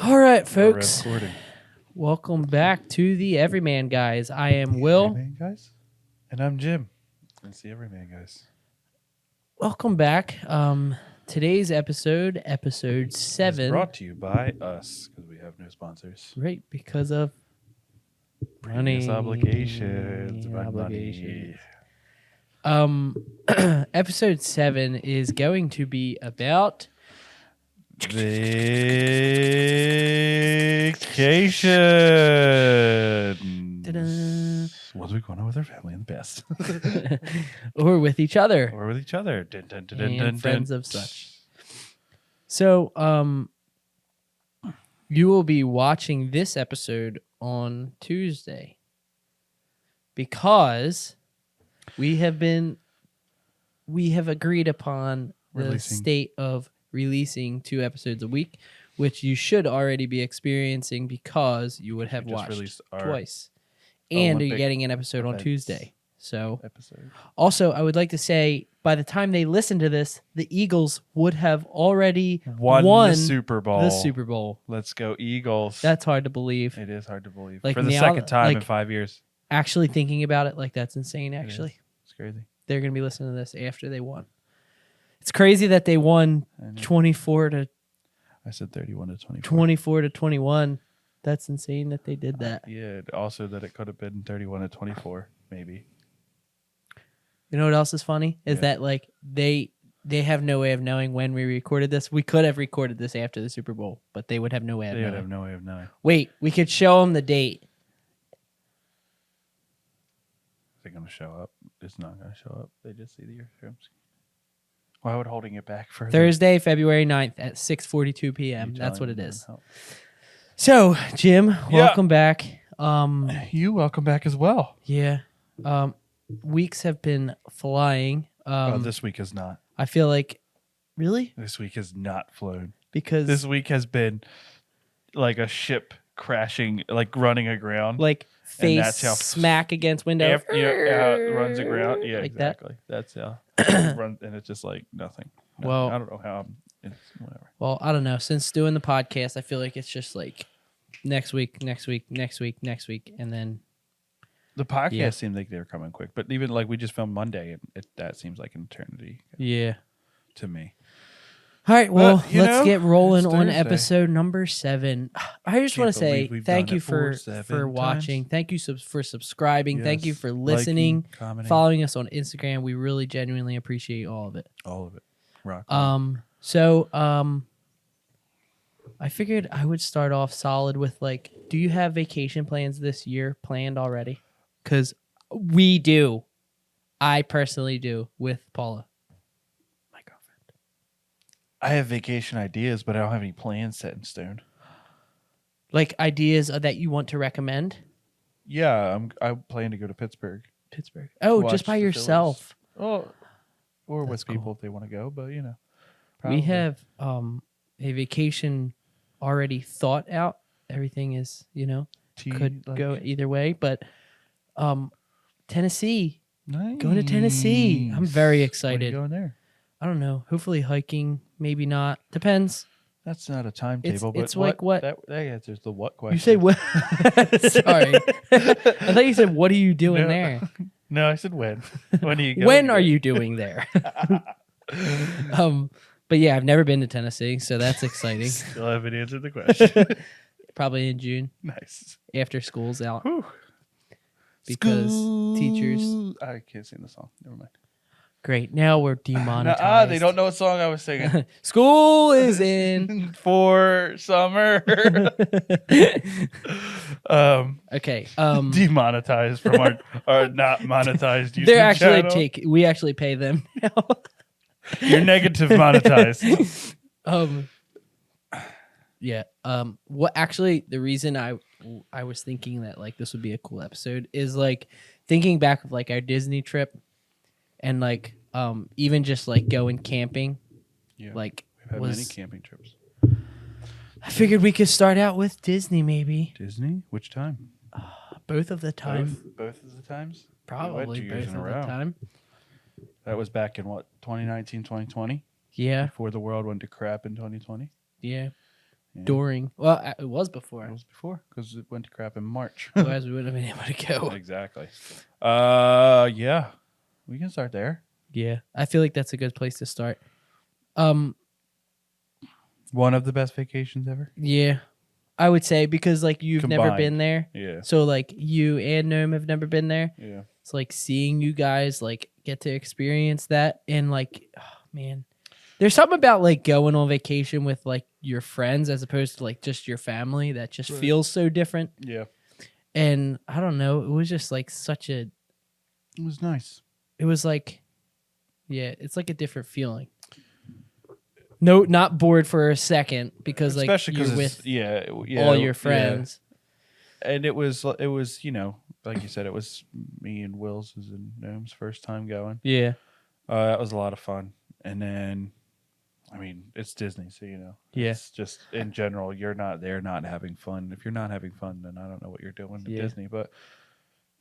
All right, folks. Recording. Welcome back to the Everyman Guys. I am Will. Everyman Guys? And I'm Jim. It's the Everyman Guys. Welcome back. Today's episode 7. It's brought to you by us because we have no sponsors. Right, because of Previous money. obligations. By Obligations. money. Episode 7 is going to be about vacation. Ta-da. What's we going on with our family and the best? or with each other Or with each other. Dun, dun, dun, dun, and dun, friends dun. of such. So, you will be watching this episode on Tuesday because we have agreed upon the state of releasing 2 episodes a week, which you should already be experiencing because you would have We just watched released our twice. And you're Olympic getting an episode on events Tuesday. So, episode. also, I would like to say, by the time they listen to this, the Eagles would have already Won the Super Bowl. The Super Bowl. Let's go Eagles. That's hard to believe. It is hard to believe. Like For the now, second time in like- 5 years. Actually thinking about it, like that's insane, It actually. is. It's crazy. They're going to be listening to this after they won. It's crazy that they won I know. 24 to I said 31 to 24. 24 to 21. That's insane that they did that. Yeah, also that it could have been 31 to 24, maybe. You know what else is funny? Is Yeah. that like they have no way of knowing when we recorded this. We could have recorded this after the Super Bowl, but they would have no way of They would knowing. have no way of knowing. Wait, we could show them the date. They're going to show up. It's not going to show up. They just see the earphones. Why would holding it back further? Thursday, February 9th at 6:42 You p.m. That's what telling it them is. help. So, Jim, welcome back. You welcome back as well. Yeah. Weeks have been flying. This week is not. I feel like, really? This week has not flown. Because This week has been like a ship crashing, like running aground. like And face that's how- smack against window. How it runs aground. Yeah, Like that? exactly. That's how it runs, and it's just like nothing. No, Well- I don't know how. It's whatever. Well, I don't know. Since doing the podcast, I feel like it's just like next week, and then The podcast Yeah. seemed like they were coming quick, but even like we just filmed Monday, and that seems like an eternity yeah. to me. All right, well, you let's know, get rolling it's on Thursday. episode number 7. I just want Can't to say believe we've thank done you it for 7 watching. times. Thank you for subscribing. Thank you Yes, for liking, listening, commenting, following us on Instagram. We really genuinely appreciate all of it. all of it. Rock. So I figured I would start off solid with like, do you have vacation plans this year planned already? Because we do. I personally do with Paula, my girlfriend. I have vacation ideas, but I don't have any plans set in stone. Like ideas that you want to recommend? Yeah, I plan to go to Pittsburgh. Pittsburgh. Oh, Watch just by the yourself. Oh, or That's with people cool. if they want to go, but you know. We probably. have a vacation already thought out. Everything is, could like, go either way, but Tennessee. nice. Going to Tennessee. I'm very When are you excited. going there? I don't know. Hopefully hiking, maybe not. Depends. That's not a timetable, but it's like what- that answers the what question. You say what? Sorry. I thought you said, what are you doing No. there? No, I said when. When are you going? When are you doing there? But yeah, I've never been to Tennessee, so that's exciting. Still haven't answered the question. Probably in June Nice. after school's out. Whew. Because teachers. I can't sing the song. Never mind. Great. Now we're demonetized. They don't know what song I was singing. School is in. For summer. Okay. Demonetized from our not monetized YouTube They're actually channel. we actually pay them now. You're negative monetized. Yeah. What actually the reason I was thinking that like this would be a cool episode is like thinking back of like our Disney trip and like even just like going camping. Yeah, Like we've had was many camping trips. I figured we could start out with Disney maybe. Disney? Which time? Both of the time. Both of the times? Probably 2 years both in of a the row. time. That was back in what, 2019, 2020? Yeah. Before the world went to crap in 2020? Yeah. during. Well, it was It before. was before because it went to crap in March. Otherwise, we wouldn't have been able to go. Exactly. Yeah, we can start there. Yeah, I feel like that's a good place to start. One of the best vacations ever. Yeah, I would say because like you've never Combined. been there. Yeah. So like you and Gnome have never been there. Yeah. It's like seeing you guys like get to experience that and like, oh man, there's something about like going on vacation with like your friends as opposed to like just your family that just feels so different. Yeah. And I don't know, it was just like such a. It was nice. It was like, yeah, it's like a different feeling. No, not bored for a second because like especially you're because with all your friends. Yeah. And it was you know, like you said, it was me and Will's and Gnome's first time going. Yeah. That was a lot of fun. And then, I mean, it's Disney, so you know, Yeah. it's just in general, you're not there not having fun. If you're not having fun, then I don't know what you're doing at Disney. But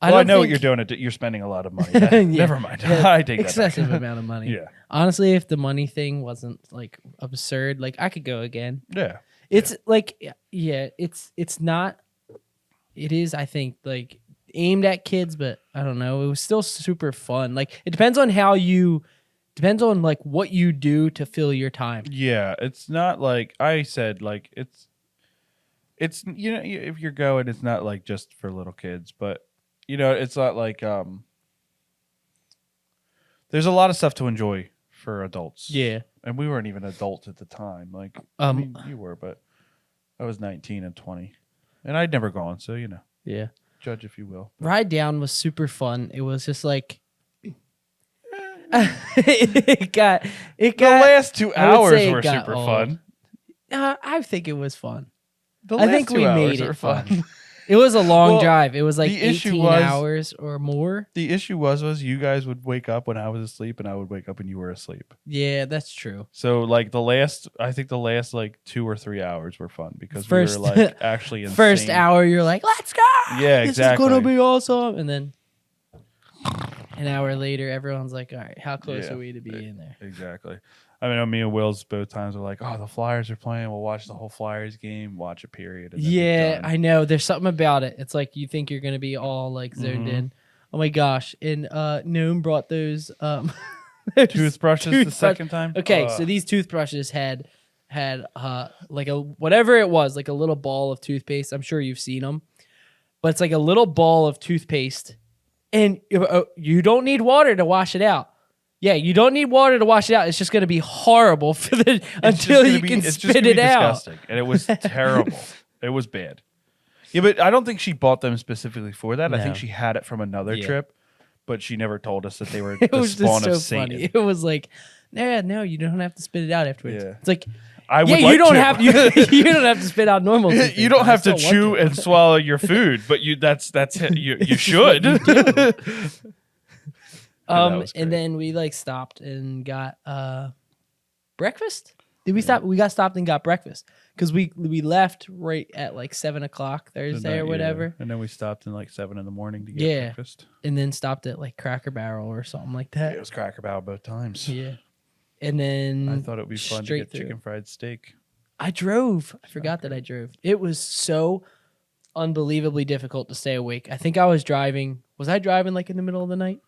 I know what you're doing. You're spending a lot of money. Never mind. I take that excessive amount of money. Yeah. Honestly, if the money thing wasn't like absurd, like I could go again. Yeah. It's like, yeah, it's not. It is, I think, like aimed at kids, but I don't know. It was still super fun. Like it depends on depends on like what you do to fill your time. Yeah, it's not like I said. Like it's you know, if you're going, it's not like just for little kids, but you know, it's not like there's a lot of stuff to enjoy for adults. Yeah, and we weren't even adults at the time. Like I mean, you were, but I was 19 and 20, and I'd never gone, so you know. Yeah, judge if you will. Ride down was super fun. It was just like. it got the last 2 hours were super old. fun. I think it was fun. I think we made it fun. It was a long drive. It was like 18 was, hours or more. The issue was you guys would wake up when I was asleep, and I would wake up when you were asleep. Yeah, that's true. So like the last like 2 or 3 hours were fun because we were like actually insane. First hour, you're like, let's go. Yeah, exactly. This is gonna be awesome, and then. An hour later, everyone's like, all right, how close are we to be in there? Exactly. I mean, me and Will's both times were like, oh, the Flyers are playing. We'll watch the whole Flyers game, watch a period. And yeah, I know. There's something about it. It's like you think you're going to be all like zoned in. Oh my gosh. And Gnome brought those toothbrushes the second time. Okay, so these toothbrushes had like a whatever it was, like a little ball of toothpaste. I'm sure you've seen them. But it's like a little ball of toothpaste. And you don't need water to wash it out. Yeah, you don't need water to wash it out. It's just going to be horrible until you can spit it out. Disgusting. And it was terrible. It was bad. Yeah, but I don't think she bought them specifically for that. No. I think she had it from another trip, but she never told us that they were the spawn of Satan. Funny. It was like, no, you don't have to spit it out afterwards. Yeah. It's like, you don't have to spit out normal. You don't have to chew and swallow your food, but that's you should. And then we like stopped and got breakfast. Did we stop? We got stopped and got breakfast because we left right at like 7 o'clock Thursday or whatever. And then we stopped in like 7 in the morning to get breakfast. And then stopped at like Cracker Barrel or something like that. Yeah, it was Cracker Barrel both times. Yeah. And then I thought it would be fun to get chicken fried steak. I drove. I forgot that I drove. It was so unbelievably difficult to stay awake. I think I was driving. Was I driving like in the middle of the night?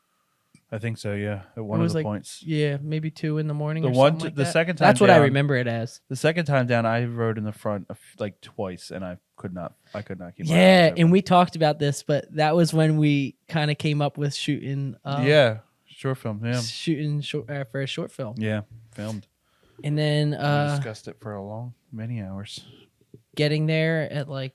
I think so, yeah. At one of the points. Yeah, maybe 2 in the morning. The second time that's what I remember it as. The second time down, I rode in the front like twice, and I could not keep my eyes open. And we talked about this, but that was when we kind of came up with shooting. Short film, yeah. Shooting for a short film. Yeah, filmed. And then we discussed it for many hours. Getting there at like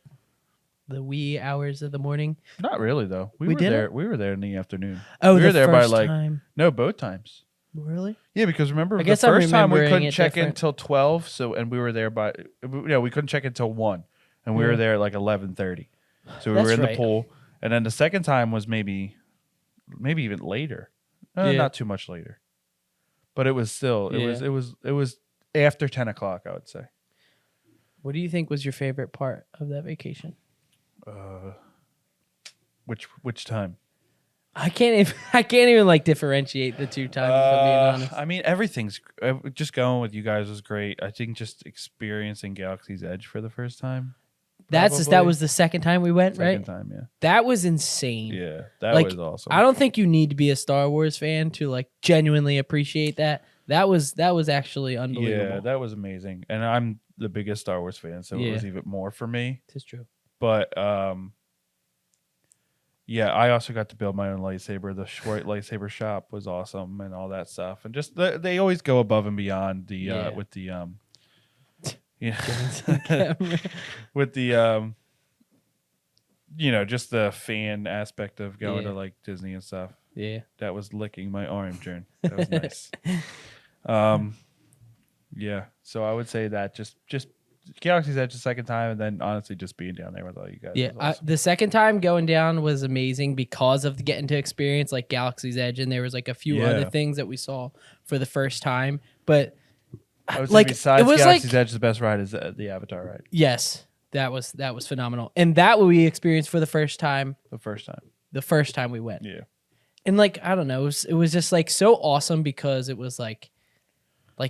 the wee hours of the morning. Not really though. We were there in the afternoon. Oh, we were there by time. No, both times. Really? Yeah, because remember the first time we couldn't check in till 12, and we were there by we couldn't check in till 1, and we were there at like 11:30. So we were in the pool, and then the second time was maybe even later. Not too much later, but it was still it was after 10 o'clock. I would say. What do you think was your favorite part of that vacation? Which time? I can't even like differentiate the two times. If I'm being honest. I mean, everything's just going with you guys was great. I think just experiencing Galaxy's Edge for the first time. That was the second time we went, right? Second time, yeah. That was insane. Yeah, that was awesome. I don't think you need to be a Star Wars fan to like genuinely appreciate that. That was actually unbelievable. Yeah, that was amazing. And I'm the biggest Star Wars fan, so it was even more for me. It's true. But yeah, I also got to build my own lightsaber. The Schwartz lightsaber shop was awesome and all that stuff. And just they always go above and beyond with the with the just the fan aspect of going to like Disney and stuff. Yeah. That was licking my arm, Jern. That was nice. Yeah. So I would say that just Galaxy's Edge the second time, and then honestly just being down there with all you guys. Yeah, awesome. The second time going down was amazing because of getting to experience like Galaxy's Edge, and there was like a few other things that we saw for the first time. But I would say besides Galaxy's Edge, the best ride is the Avatar ride. Yes, that was phenomenal, and that we experienced for the first time. The first time we went. Yeah, and like I don't know, it was just like so awesome because it was like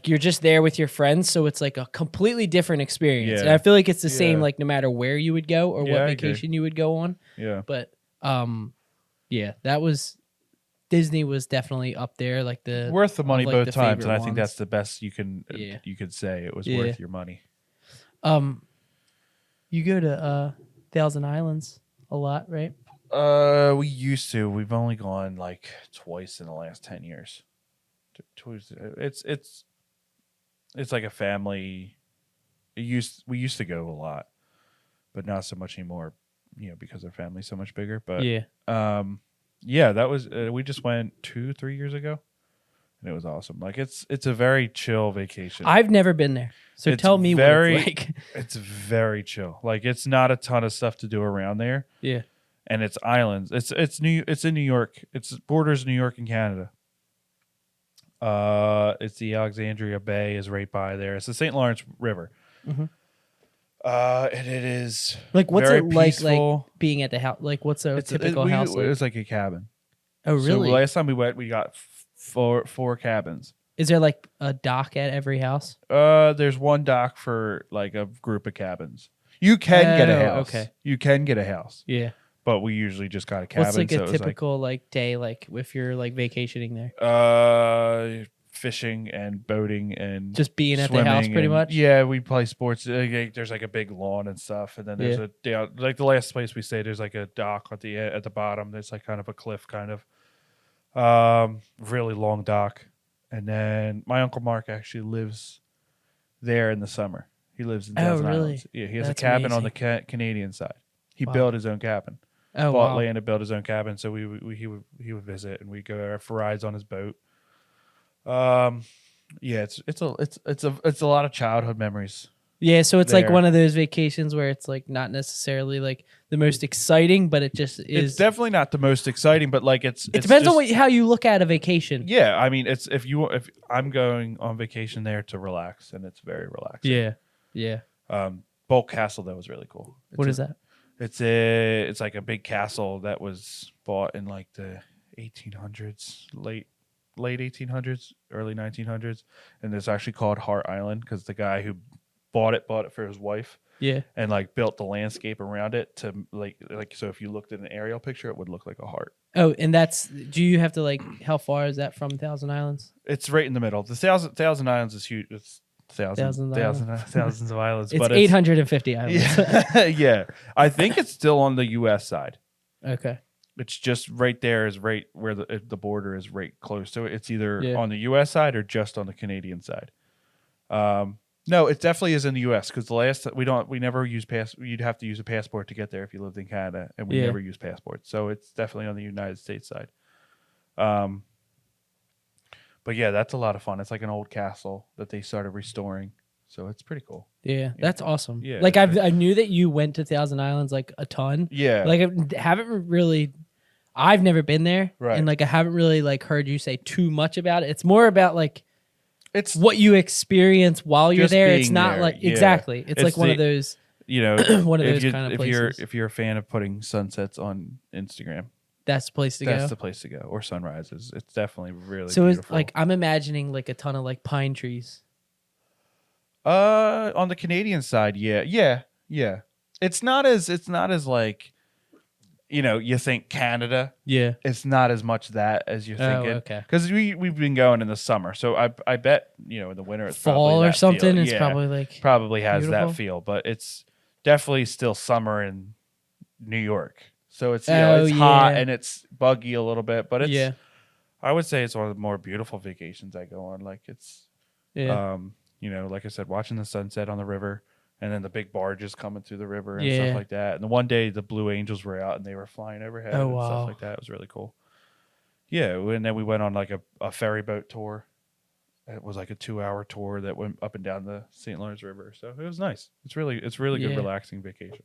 you're just there with your friends, so it's like a completely different experience. And I feel like it's the same like no matter where you would go or what vacation you would go on. Yeah. But that was Disney was definitely up there, like the worth the money both times, and I think think that's the best you could say. It was worth your money. You go to Thousand Islands a lot, right? We used to. We've only gone like twice in the last 10 years. It's like a family. We used to go a lot, but not so much anymore. Because our family's so much bigger. But that was we just went 2-3 years ago, and it was awesome. Like it's a very chill vacation. I've never been there, so tell me what it's like. It's very chill. Like it's not a ton of stuff to do around there. Yeah, and it's islands. It's in New York. It's borders New York and Canada. It's the Alexandria Bay is right by there. It's the St. Lawrence River. Mm-hmm. And it is like what's very it peaceful. like being at the house? Like what's a typical house? Like? It was like a cabin. Oh, really? So last time we went, we got four cabins. Is there like a dock at every house? There's one dock for like a group of cabins. You can get a house. Okay. You can get a house. Yeah. But we usually just got a cabin. What's like a typical like day like if you're like vacationing there? Fishing and boating and just being at the house pretty much. Yeah, we play sports. There's like a big lawn and stuff, and then there's like the last place we stayed. There's like a dock at the bottom. There's like kind of a cliff, kind of really long dock. And then my Uncle Mark actually lives there in the summer. He lives in Thousand Islands. Yeah, he has a cabin on the Canadian side. He built his own cabin. Bought land and built his own cabin. So he would visit, and we go there for rides on his boat. It's a lot of childhood memories. Yeah, so it's like one of those vacations where it's like not necessarily like the most exciting, but it just is. It's definitely not the most exciting, but like it depends on how you look at a vacation. Yeah, I mean, it's if I'm going on vacation there to relax, and it's very relaxing. Yeah. Bulk Castle though was really cool. What is that? It's like a big castle that was bought in like the 1800s, late 1800s, early 1900s, and it's actually called Hart Island because the guy who bought it for his wife. Yeah, and like built the landscape around it to like so if you looked at an aerial picture, it would look like a heart. Oh, and do you have to like how far is that from Thousand Islands? It's right in the middle. The Thousand Islands is huge. It's thousands of islands. It's 850 islands. Yeah. I think it's still on the U.S. side. Okay. It's just right there is right where the border is right close to it. It's either on the U.S. side or just on the Canadian side. No, it definitely is in the U.S. because we never use you'd have to use a passport to get there if you lived in Canada, and we never use passports. So it's definitely on the United States side. But yeah, that's a lot of fun. It's like an old castle that they started restoring. So it's pretty cool. Yeah, that's awesome. Yeah, like I knew that you went to Thousand Islands like a ton. Yeah, like I've never been there, right? And like I haven't really like heard you say too much about it. It's more about like it's what you experience while you're there. It's not there. Exactly. It's like one of those. One of those kind of places. If you're a fan of putting sunsets on Instagram, that's the place to go. That's the place to go. Or sunrises. It's definitely really so beautiful. It's like I'm imagining like a ton of like pine trees. On the Canadian side, yeah. It's not as like, you think Canada. Yeah. It's not as much that as you're thinking. Oh, okay. Because we've been going in the summer, so I bet in the winter it's fall probably or that something. Feel. It's probably like probably has beautiful. that feel, but it's definitely still summer in New York. So it's it's hot and it's buggy a little bit, but it's I would say it's one of the more beautiful vacations I go on. Like it's like I said, watching the sunset on the river. And then the big barges coming through the river and stuff like that. And the one day the Blue Angels were out and they were flying overhead and stuff like that. It was really cool. Yeah, and then we went on like a ferry boat tour. It was like a 2-hour tour that went up and down the St. Lawrence River. So it was nice. It's really good, relaxing vacation.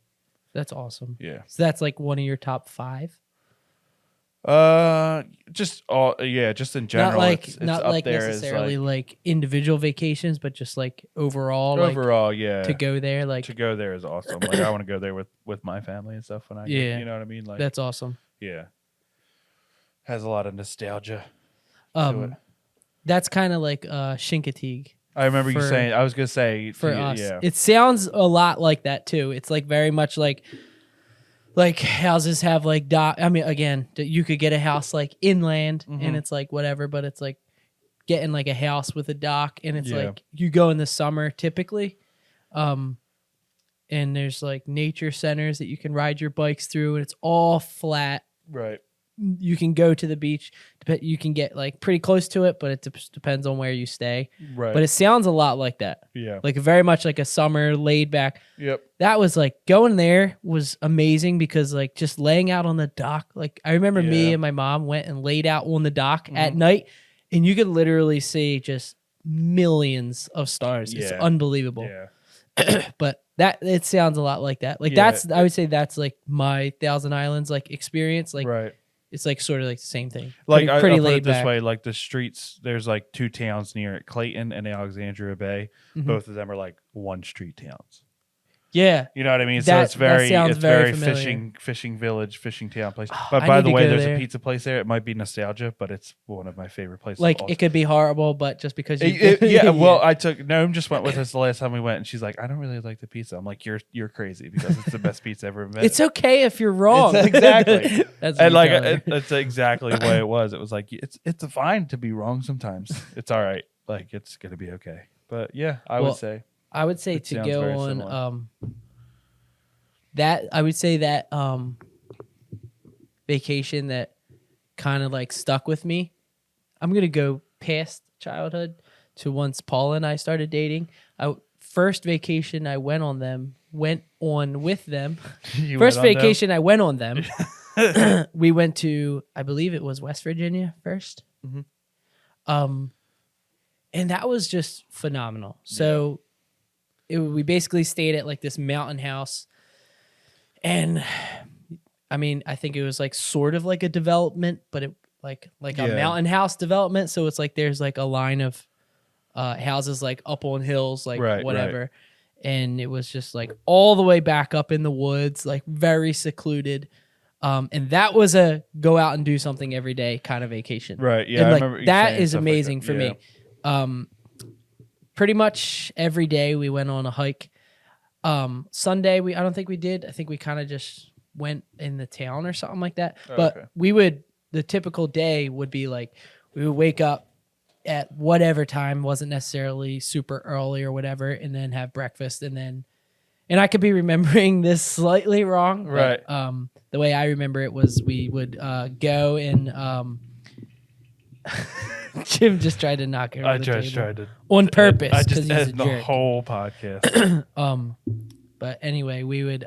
That's awesome. Yeah. So that's like one of your top 5? Just in general. Not like it's not up like there necessarily like individual vacations, but just like overall. Overall, to go there, like to go there is awesome. Like I want to go there with my family and stuff when I get, you know what I mean? Like that's awesome. Yeah. Has a lot of nostalgia to it. That's kind of like Chincoteague. I remember you saying. I was gonna say for us. Yeah. It sounds a lot like that too. It's like very much like houses have like dock. I mean, again, you could get a house like inland, and it's like whatever, but it's like getting like a house with a dock, and it's like you go in the summer typically, and there's like nature centers that you can ride your bikes through, and it's all flat. Right. You can go to the beach. You can get like pretty close to it, but it depends on where you stay. Right. But it sounds a lot like that. Yeah. Like very much like a summer laid back. Yep. That was like going there was amazing because like just laying out on the dock. Like I remember me and my mom went and laid out on the dock at night, and you could literally see just millions of stars. It's unbelievable. Yeah. But it sounds a lot like that. Like I would say that's like my Thousand Islands like experience. Like right. It's like sort of like the same thing. Like pretty I'll laid put it this back. way, like the streets, there's like 2 towns near it, Clayton and Alexandria Bay. Both of them are like 1 street towns. Yeah. You know what I mean? So it's very fishing village, fishing town place. But by the way, there's a pizza place there. It might be nostalgia, but it's one of my favorite places. Like it could be horrible, but just because well, Noam just went with us the last time we went, and she's like, I don't really like the pizza. I'm like, you're crazy because it's the best pizza ever invented. It's okay if you're wrong. Exactly. And like that's exactly what it was. It was like it's fine to be wrong sometimes. It's all right. Like it's gonna be okay. But yeah, I would say to go on that vacation that kind of like stuck with me. I'm gonna go past childhood to once Paula and I started dating. First vacation I went on with them. First vacation I went on them. We went to, I believe it was West Virginia first. And that was just phenomenal. So we basically stayed at like this mountain house. And I mean, I think it was like sort of like a development, but it like a mountain house development. So it's like there's like a line of houses like up on hills, like whatever. Right. And it was just like all the way back up in the woods, like very secluded. And that was a go out and do something every day kind of vacation. Right. Yeah. And like, I remember that is amazing for me. Pretty much every day we went on a hike. Sunday I don't think we did. I think we kind of just went in the town or something like that. But the typical day would be like we would wake up at whatever time, wasn't necessarily super early or whatever, and then have breakfast and I could be remembering this slightly wrong. Right. But, the way I remember it was we would go and Jim just tried to knock it over the table. Tried to on purpose. I just he's ended a the jerk. whole podcast. But anyway, we would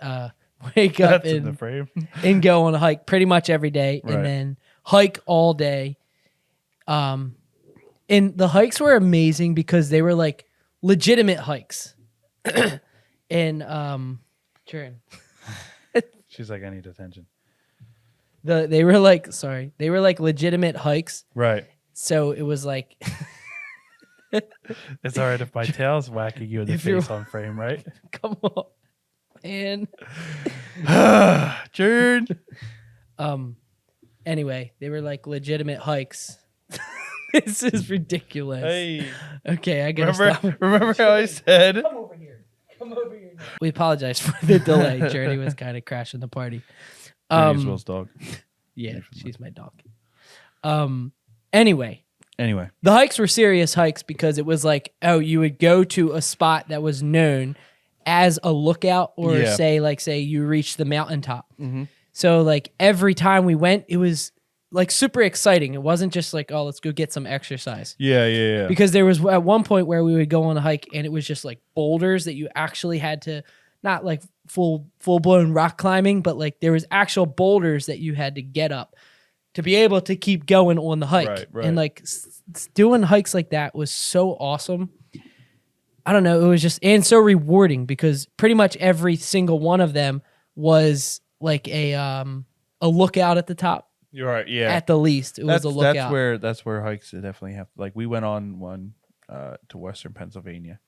wake up in the frame. And go on a hike pretty much every day, and then hike all day. And the hikes were amazing because they were like legitimate hikes. And Jaren. She's like, I need attention. They were like legitimate hikes. Right. So it was like it's all right if my tail's whacking you in the face on frame, right? Come on. And Jern. Anyway, they were like legitimate hikes. This is ridiculous. Hey. Okay, I gotta stop. Remember how I said? Come over here. Come over here. We apologize for the delay. Journey was kind of crashing the party. Journey's Will's dog. Yeah, she's my dog. Anyway, the hikes were serious hikes because it was like, oh, you would go to a spot that was known as a lookout, or say you reached the mountaintop. Mm-hmm. So like every time we went, it was like super exciting. It wasn't just like, oh, let's go get some exercise. Yeah. Because there was at one point where we would go on a hike and it was just like boulders that you actually had to, not like full blown rock climbing, but like there was actual boulders that you had to get up to be able to keep going on the hike. Right. And like doing hikes like that was so awesome. I don't know. It was just, and so rewarding because pretty much every single one of them was like a lookout at the top. You're right. Yeah. At the least, it was a lookout. That's where hikes definitely have. Like we went on one to Western Pennsylvania,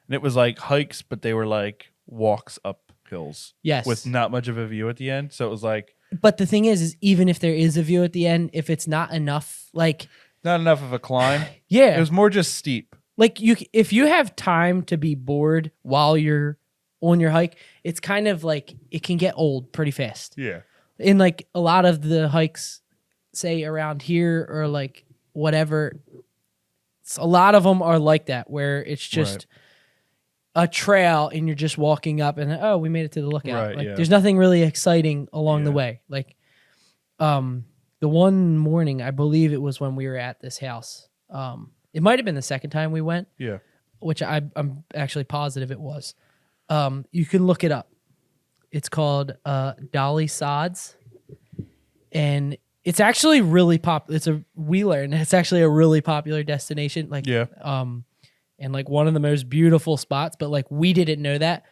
and it was like hikes, but they were like walks up hills. Yes. With not much of a view at the end, so it was like. But the thing is even if there is a view at the end, if it's not enough, like not enough of a climb. Yeah. It was more just steep. Like if you have time to be bored while you're on your hike, it's kind of like it can get old pretty fast. Yeah. In like a lot of the hikes, say around here or like whatever, a lot of them are like that where it's just a trail and you're just walking up and oh, we made it to the lookout. Right, like there's nothing really exciting along the way. Like the one morning, I believe it was when we were at this house. It might have been the second time we went. Yeah. Which I'm actually positive it was. You can look it up. It's called Dolly Sods, and it's actually really popular. It's a Wheeler, and it's actually a really popular destination. Like, and like one of the most beautiful spots. But like we didn't know that.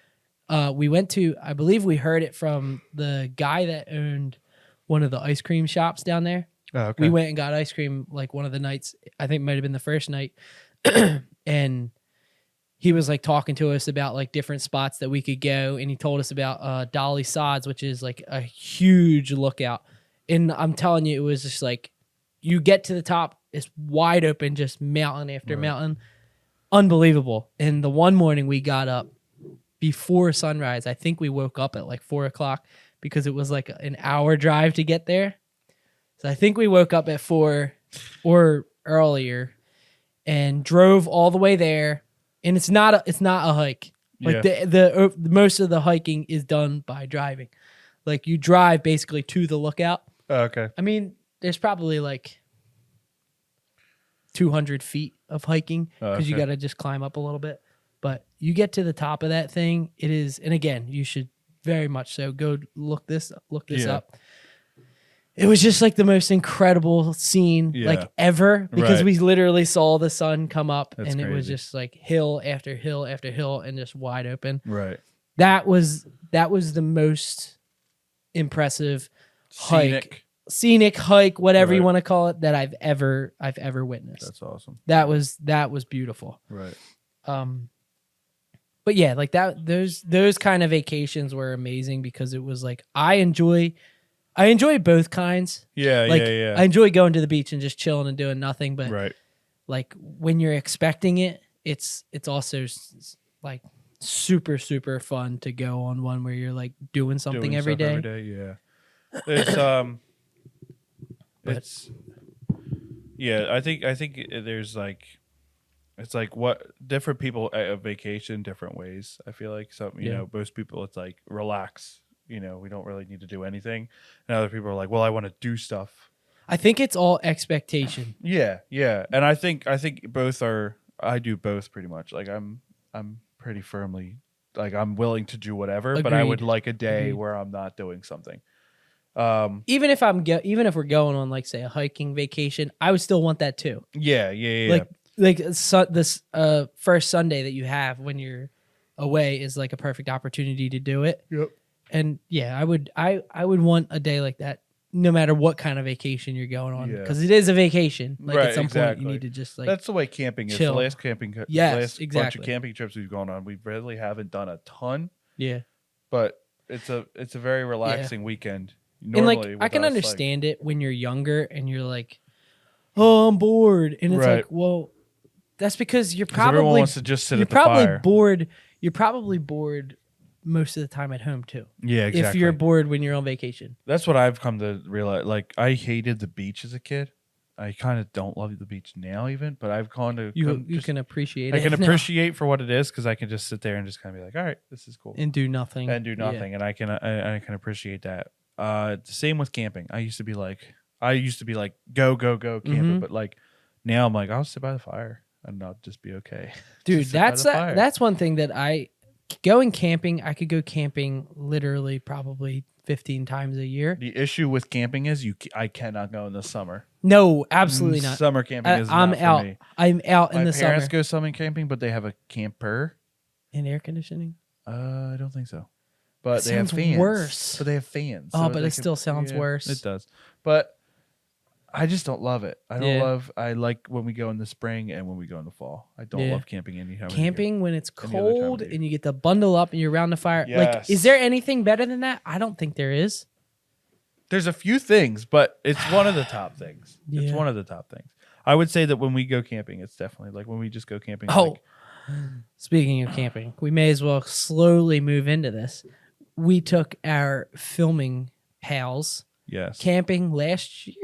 We went to, I believe we heard it from the guy that owned one of the ice cream shops down there. Oh, okay. We went and got ice cream like one of the nights. I think it might have been the first night, and he was like talking to us about like different spots that we could go. And he told us about Dolly Sods, which is like a huge lookout. And I'm telling you, it was just like, you get to the top, it's wide open, just mountain after mountain. Unbelievable. And the one morning we got up before sunrise, I think we woke up at like 4:00 because it was like an hour drive to get there. So I think we woke up at 4 or earlier and drove all the way there. And it's not a hike. Like the most of the hiking is done by driving. Like you drive basically to the lookout. Oh, okay. I mean, there's probably like 200 feet of hiking because you got to just climb up a little bit. But you get to the top of that thing, it is, and again, you should very much so go look this up. It was just like the most incredible scene like ever because we literally saw the sun come up. That's crazy. It was just like hill after hill after hill and just wide open. Right. That was the most impressive scenic hike, whatever you want to call it, that I've ever witnessed. That's awesome. That was beautiful. Right. But yeah, like that those kind of vacations were amazing because it was like I enjoy both kinds. Yeah, like, yeah. I enjoy going to the beach and just chilling and doing nothing, but like when you're expecting it, it's also like super, super fun to go on one where you're like doing something every day. Yeah. I think there's like, it's like what different people at vacation different ways. I feel like you know, most people it's like relax. You know, we don't really need to do anything. And other people are like, well, I want to do stuff. I think it's all expectation. Yeah. And I think I do both pretty much. Like I'm pretty firmly, like I'm willing to do whatever, Agreed. But I would like a day where I'm not doing something. Even if we're going on like say a hiking vacation, I would still want that too. Yeah. Like this first Sunday that you have when you're away is like a perfect opportunity to do it. Yep. And yeah, I would want a day like that, no matter what kind of vacation you're going on, because it is a vacation. Like at some point, you need to just like that's the way camping is. Chill. The last bunch of camping trips we've gone on, we really haven't done a ton. Yeah, but it's a very relaxing weekend. normally. And like I can understand it when you're younger and you're like, oh, I'm bored, and it's like, well, that's because you're probably everyone wants to just sit at the fire. Bored. You're probably bored most of the time at home too. Yeah, exactly. If you're bored when you're on vacation. That's what I've come to realize. Like, I hated the beach as a kid. I kind of don't love the beach now even, but I've gone to... You can appreciate it. I can appreciate for what it is because I can just sit there and just kind of be like, all right, this is cool. And do nothing. Yeah. And I can appreciate that. The same with camping. I used to be like, go camping, but like now I'm like, I'll sit by the fire and I'll just be okay. Dude, that's one thing that going camping, I could go camping literally probably 15 times a year. The issue with camping is I cannot go in the summer. No, absolutely not. Summer camping is I'm not out. for me. I'm out in the summer. My parents go summer camping, but they have a camper. And air conditioning? I don't think so. But they have fans. Worse. But they have fans. Oh, but it still sounds worse. It does. But I just don't love it. I like when we go in the spring and when we go in the fall. I don't love camping any time. Camping when it's cold and you get to bundle up and you're around the fire. Yes. Like, is there anything better than that? I don't think there is. There's a few things, but it's one of the top things. It's one of the top things. I would say that when we go camping, it's definitely like when we just go camping. Oh, speaking of camping, we may as well slowly move into this. We took our filming pals camping last year.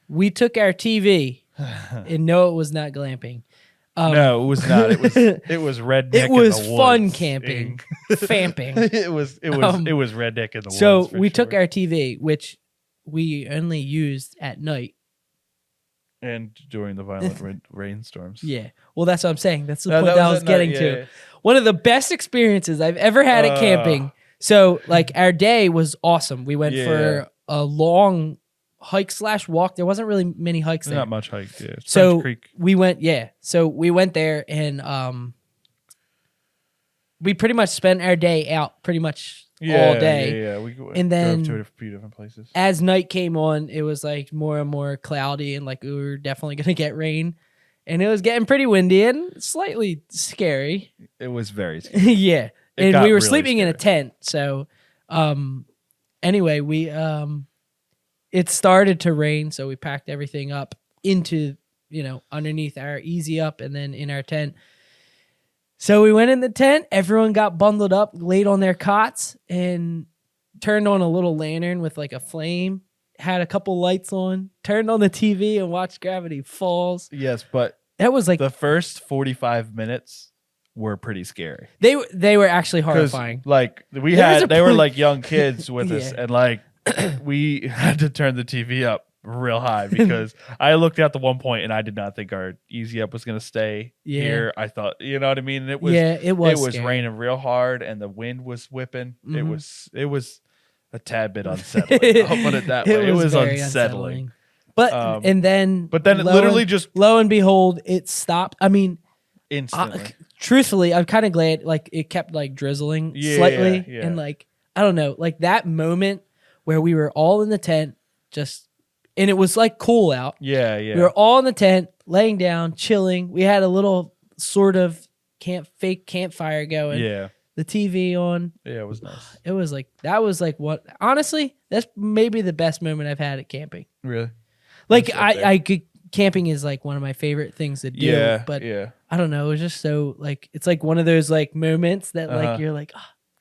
We took our TV, and no, it was not glamping. No, it was not. It was redneck. It was in the fun woods. camping, famping. It was redneck in the woods. So we took our TV, which we only used at night and during the violent rainstorms. Yeah, well, that's what I'm saying. That's the point that I was getting to. Yeah. One of the best experiences I've ever had at camping. So, like, our day was awesome. We went for a long hike/walk. There wasn't really many hikes there. Not much hike. Yeah. So Creek. we went. Yeah. So we went there and we pretty much spent our day out pretty much all day. Yeah. We and then drove to a few different places. As night came on, it was like more and more cloudy and like we were definitely gonna get rain. And it was getting pretty windy and slightly scary. It was very scary. Yeah. And we were really sleeping in a tent. So anyway, it started to rain, so we packed everything up into, underneath our easy up and then in our tent. So we went in the tent, everyone got bundled up, laid on their cots, and turned on a little lantern with like a flame, had a couple lights on, turned on the TV and watched Gravity Falls. Yes, but that was like the first 45 minutes were pretty scary. They were actually horrifying. Like they were like young kids with us, and like we had to turn the TV up real high because I looked at the one point and I did not think our easy up was gonna stay here. I thought, you know what I mean? And it was raining real hard and the wind was whipping. Mm-hmm. It was a tad bit unsettling. I'll put it that way. It was unsettling. But then it literally just lo and behold, it stopped. I mean, instantly. Truthfully, I'm kind of glad. Like it kept like drizzling slightly, and like I don't know, like that moment where we were all in the tent, and it was like cool out. Yeah. We were all in the tent, laying down, chilling. We had a little sort of fake campfire going. Yeah. The TV on. Yeah, it was nice. It was like that was like what honestly, that's maybe the best moment I've had at camping. Really? Like camping is like one of my favorite things to do. But I don't know, it was just so like it's like one of those like moments that like you're like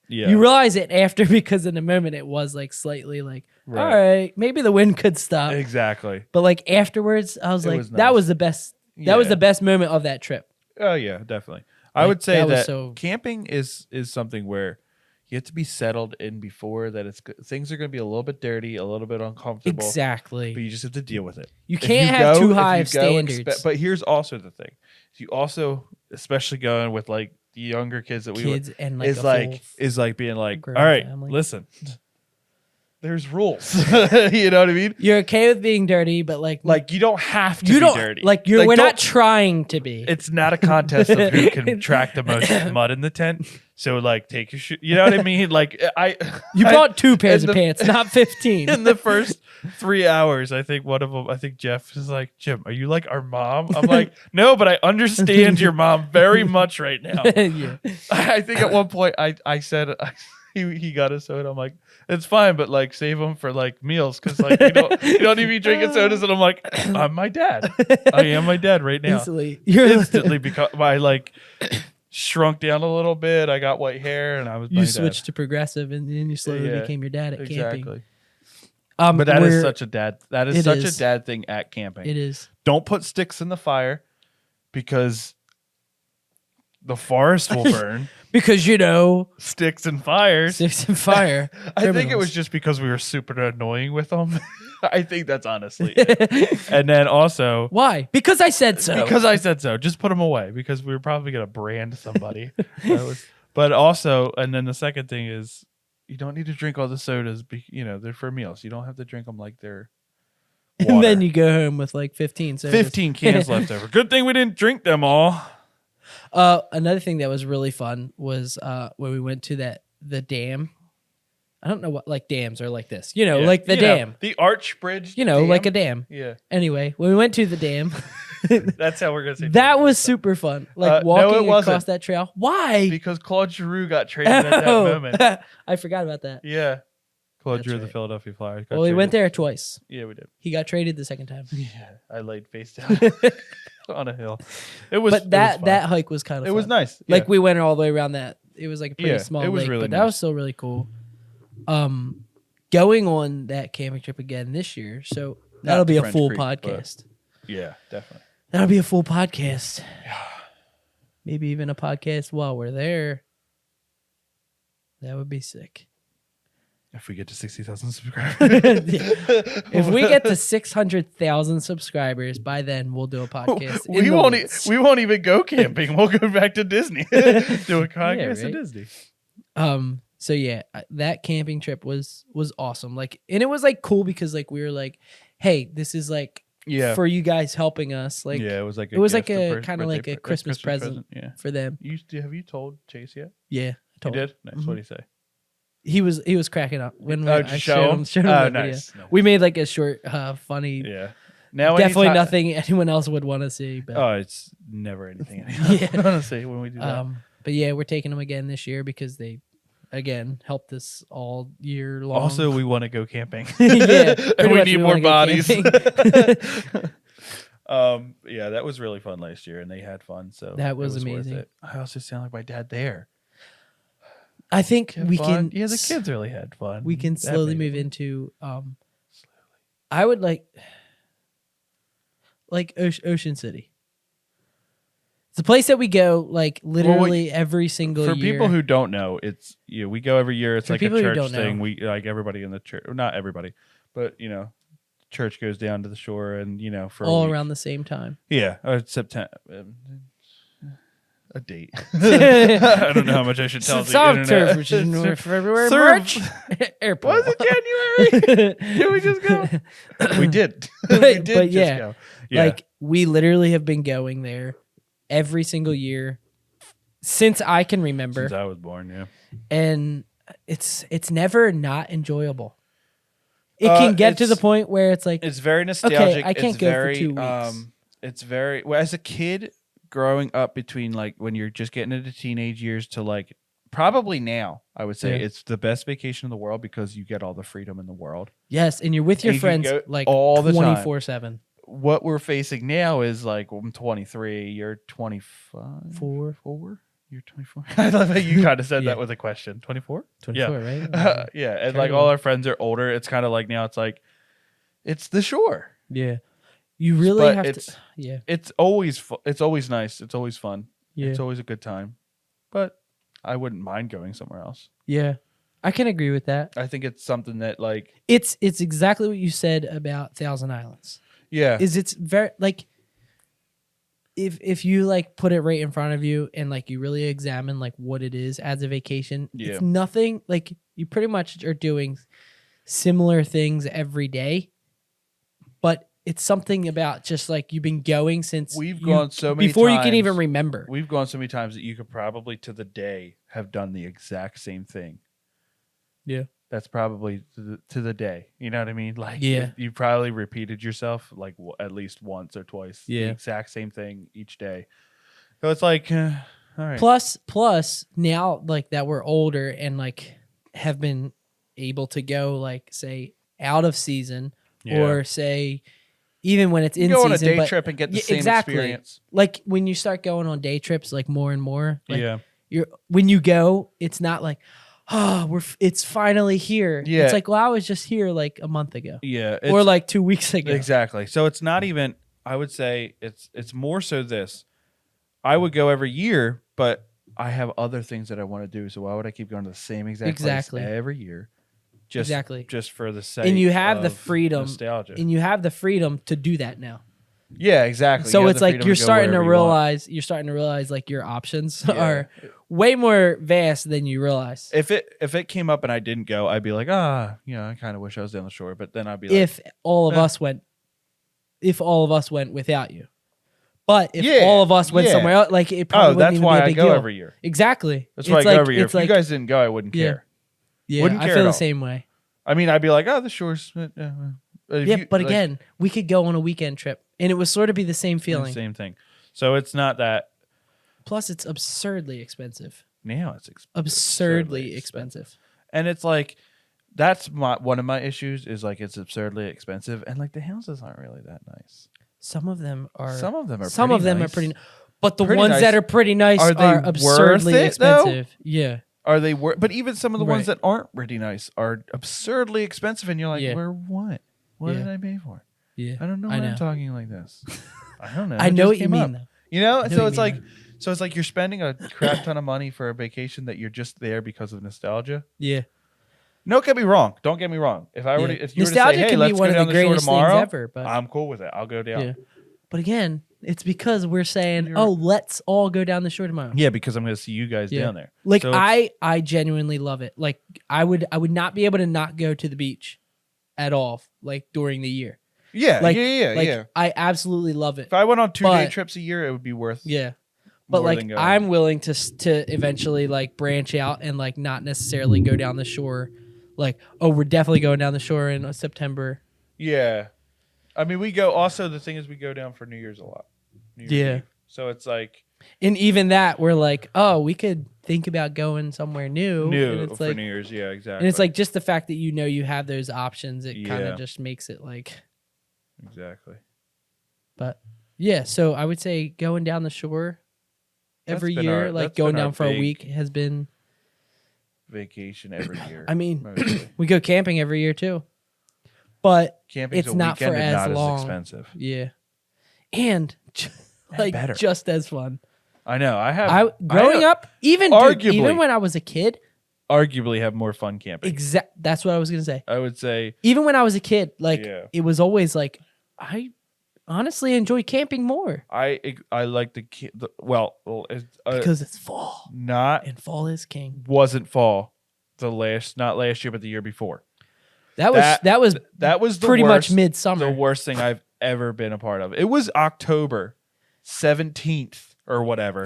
you realize it after because in the moment it was like slightly like all right, maybe the wind could stop. Exactly. But like afterwards I was like that was the best that was the best moment of that trip. Oh yeah, definitely. I would say that camping is something where you have to be settled in before that things are going to be a little bit dirty, a little bit uncomfortable. Exactly. But you just have to deal with it. You can't have too high of standards. But here's also the thing. You also, especially going with like the younger kids that and like is like being like, all right, listen. There's rules. You know what I mean? You're okay with being dirty, but like you don't have to be dirty. We're not trying to be. It's not a contest of who can track the most mud in the tent. So like take your shoe. You know what I mean? Like you bought 2 pairs of pants, not 15. In the first 3 hours, I think one of them, Jeff is like, Jim, are you like our mom? I'm like, no, but I understand your mom very much right now. Yeah. I think at one point I said he got a soda. I'm like, it's fine, but like save them for like meals because like you don't need to be drinking sodas. And I'm like, I'm my dad. I am my dad right now. Instantly because I like shrunk down a little bit. I got white hair and I was. You switched to progressive and then you slowly became your dad at camping. But that is such a dad. That is such a dad thing at camping. It is. Don't put sticks in the fire because the forest will burn. Because, sticks and fire. Sticks and fire. I think it was just because we were super annoying with them. I think that's honestly it. And then also. Why? Because I said so. Because I said so. Just put them away because we were probably going to brand somebody. But also, and then the second thing is you don't need to drink all the sodas. They're for meals. You don't have to drink them like they're water. And then you go home with like 15 sodas. 15 cans left over. Good thing we didn't drink them all. Another thing that was really fun was when we went to the dam. I don't know what like dams are like this. Like the dam. The arch bridge. Dam. Like a dam. Yeah. Anyway, when we went to the dam. That's how we're going to say that was super fun. Like walking across that trail. Why? Because Claude Giroux got traded at that moment. I forgot about that. Yeah. Claude Giroux, the Philadelphia Flyers. Well, we went there twice. Yeah, we did. He got traded the second time. Yeah. I laid face down on a hill. But that hike was kind of fun. It was nice. Yeah. Like we went all the way around that. It was like a pretty small lake, really but nice. That was still really cool. Going on that camping trip again this year, so that'll be a full podcast. Yeah, definitely. That'll be a full podcast. Yeah. Maybe even a podcast while we're there. That would be sick. If we get to 60,000 subscribers. If we get to 600,000 subscribers, by then we'll do a podcast. We won't even go camping. We'll go back to Disney. Do a podcast at Disney. So yeah, that camping trip was awesome. Like, and it was like cool because like we were like, hey, this is like for you guys helping us. Like, it was like a kind of like a Christmas present for them. Have you told Chase yet? Yeah, I told him. You did? Nice. What did he say? He was cracking up when I showed him that nice. Video. We made like a short, funny. Yeah. Now definitely nothing anyone else would want to see. But it's never anything anyone want to see when we do that. But yeah, we're taking them again this year because they. Again, helped us all year long. Also, we want to go camping. And we need more bodies. Yeah, that was really fun last year, and they had fun. So that was amazing. I also sound like my dad there. I think we can. Yeah, the kids really had fun. We can slowly move into. I would like Ocean City. It's a place that we go like literally every single year. For people who don't know, it's we go every year. It's like a church thing. We like everybody in the church, not everybody, but church goes down to the shore and for all around the same time. Yeah, September. A date. I don't know how much I should tell the internet. Which is North February, March. Airport. Was it January? Did we just go? We did. We did just go. Yeah. Like we literally have been going there every single year since I can remember. Since I was born, yeah. And it's never not enjoyable. It can get to the point where it's like it's very nostalgic. Okay, I can't go for 2 weeks. It's very as a kid growing up between like when you're just getting into teenage years to like probably now, I would say it's the best vacation in the world because you get all the freedom in the world. Yes, and you're with your friends like all the 24/7. What we're facing now is like I'm 23, you're 25. 4. You're 24. I love how you kind of said that with a question. 24? 24, right? Yeah, and like all our friends are older. It's kind of like now it's like it's the shore. Yeah. You really have to. Yeah. It's always it's always nice. It's always fun. Yeah. It's always a good time. But I wouldn't mind going somewhere else. Yeah. I can agree with that. I think it's something that like it's exactly what you said about Thousand Islands. Yeah. It's very like if you like put it right in front of you and like you really examine like what it is as a vacation, it's nothing like you pretty much are doing similar things every day, but it's something about just like you've been going since we've gone so many before times, you can even remember. We've gone so many times that you could probably to the day have done the exact same thing. Yeah. That's probably to the day. You know what I mean? Like, you probably repeated yourself like at least once or twice. Yeah. The exact same thing each day. So it's like, all right. Plus, now like that we're older and like have been able to go like say out of season Yeah. or say even when it's in go season, on a day but trip and get the same exactly. experience. Like when you start going on day trips, like more and more. Like Yeah. when you go, it's not like, oh, it's finally here. Yeah. It's like, well, I was just here like a month ago. Yeah. Or like 2 weeks ago. Exactly. So it's not even. I would say it's more so this. I would go every year, but I have other things that I want to do. So why would I keep going to the same exact place every year? Just for the sake. And you have the of freedom. Nostalgia. And you have the freedom to do that now. Yeah, exactly. So it's like you're starting to realize like your options are way more vast than you realize. If it came up and I didn't go, I'd be like, I kind of wish I was down the shore. But then I'd be like, if all of us went without you. But if all of us went somewhere else, like it probably wouldn't even be a big deal. That's why I go every year. Exactly. That's why I go every year. If you guys didn't go, I wouldn't care. Yeah, wouldn't care I feel the same way. I mean, I'd be like, the shore's. But again, we could go on a weekend trip, and it would sort of be the same feeling. Same thing. So it's not that. Plus, it's absurdly expensive. Now it's absurdly expensive. And it's like, that's one of my issues is like it's absurdly expensive, and like the houses aren't really that nice. Some of them are. Pretty. But the ones that are pretty nice are absurdly expensive. Though? Yeah. Are they worth? But even some of the ones that aren't pretty nice are absurdly expensive, and you're like, where what? What did I pay for? Yeah. I don't know why I'm talking like this. I don't know. I know what you mean, though. You know? So it's like, you're spending a crap ton of money for a vacation that you're just there because of nostalgia. Yeah. No, get me wrong. Don't get me wrong. If you were to say, hey, can let's be one go down of the the shore greatest tomorrow, things ever, but I'm cool with it. I'll go down. Yeah. But again, it's because we're saying, let's all go down the shore tomorrow. Yeah, because I'm going to see you guys down there. Like so I genuinely love it. Like I would not be able to not go to the beach at all, like during the year. Yeah, yeah. I absolutely love it. If I went on 2-day trips a year, it would be worth. Yeah. But like I'm willing to eventually like branch out and like not necessarily go down the shore. Like, we're definitely going down the shore in September. Yeah. I mean, we go. Also, the thing is, we go down for New Year's a lot. New Year's Eve. So it's like. And even that, we're like, we could think about going somewhere new. New for New Year's, yeah, exactly. And it's like just the fact that you have those options, it kind of just makes it like. Exactly. But yeah, so I would say going down the shore every year, like going down for a week has been. Vacation every year. I mean, we go camping every year too, but camping's it's not for as long. As expensive. Yeah, and like just as fun. I know. Growing up, even when I was a kid, arguably have more fun camping. That's what I was gonna say. I would say even when I was a kid, like it was always like I honestly enjoy camping more. I like because it's fall. And fall is king. Wasn't fall not last year, but the year before. That was pretty much midsummer. The worst thing I've ever been a part of. It was October 17th or whatever,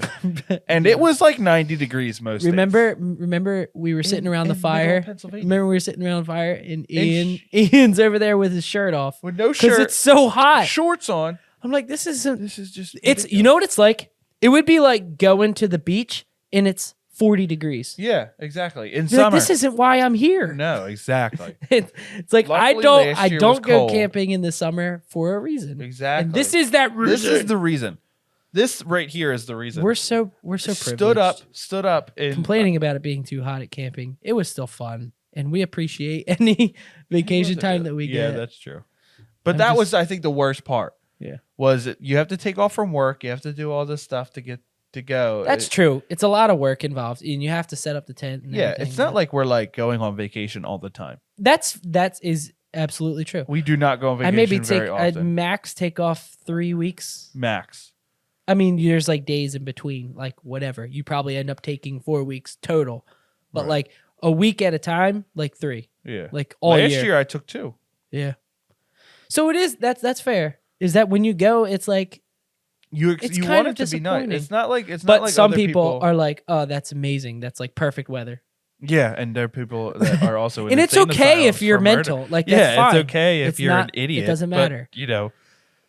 and it was like 90 degrees most days. Remember we were sitting around the fire. Remember we were sitting around the fire, and Ian's over there with his shirt off with no shirt because it's so hot. Shorts on. I'm like, this is just. Ridiculous. It's you know what it's like. It would be like going to the beach and it's 40 degrees. Yeah, exactly. In summer, like, this isn't why I'm here. No, exactly. It's like luckily, I don't go camping in the summer for a reason. Exactly. And this is that reason. This is the reason. This right here is the reason. We're so privileged. Stood up and complaining about it being too hot at camping. It was still fun, and we appreciate any vacation time that we get. Yeah, that's true. But that was, I think, the worst part. Yeah. Was you have to take off from work, you have to do all this stuff to get to go. That's true. It's a lot of work involved, and you have to set up the tent. And it's not like we're like going on vacation all the time. That is absolutely true. We do not go on vacation very often. I max take off 3 weeks. Max. I mean, there's like days in between, like whatever. You probably end up taking 4 weeks total, but like a week at a time, like 3. Yeah. Like all year. Last year I took 2. Yeah. So it is. That's fair. Is that when you go, it's like you want it to be nice. It's not like But some people are like, oh, that's amazing. That's like perfect weather. Yeah, and there are people that are also and it's okay if you're mental. Like that's fine. It's okay if you're an idiot. It doesn't matter.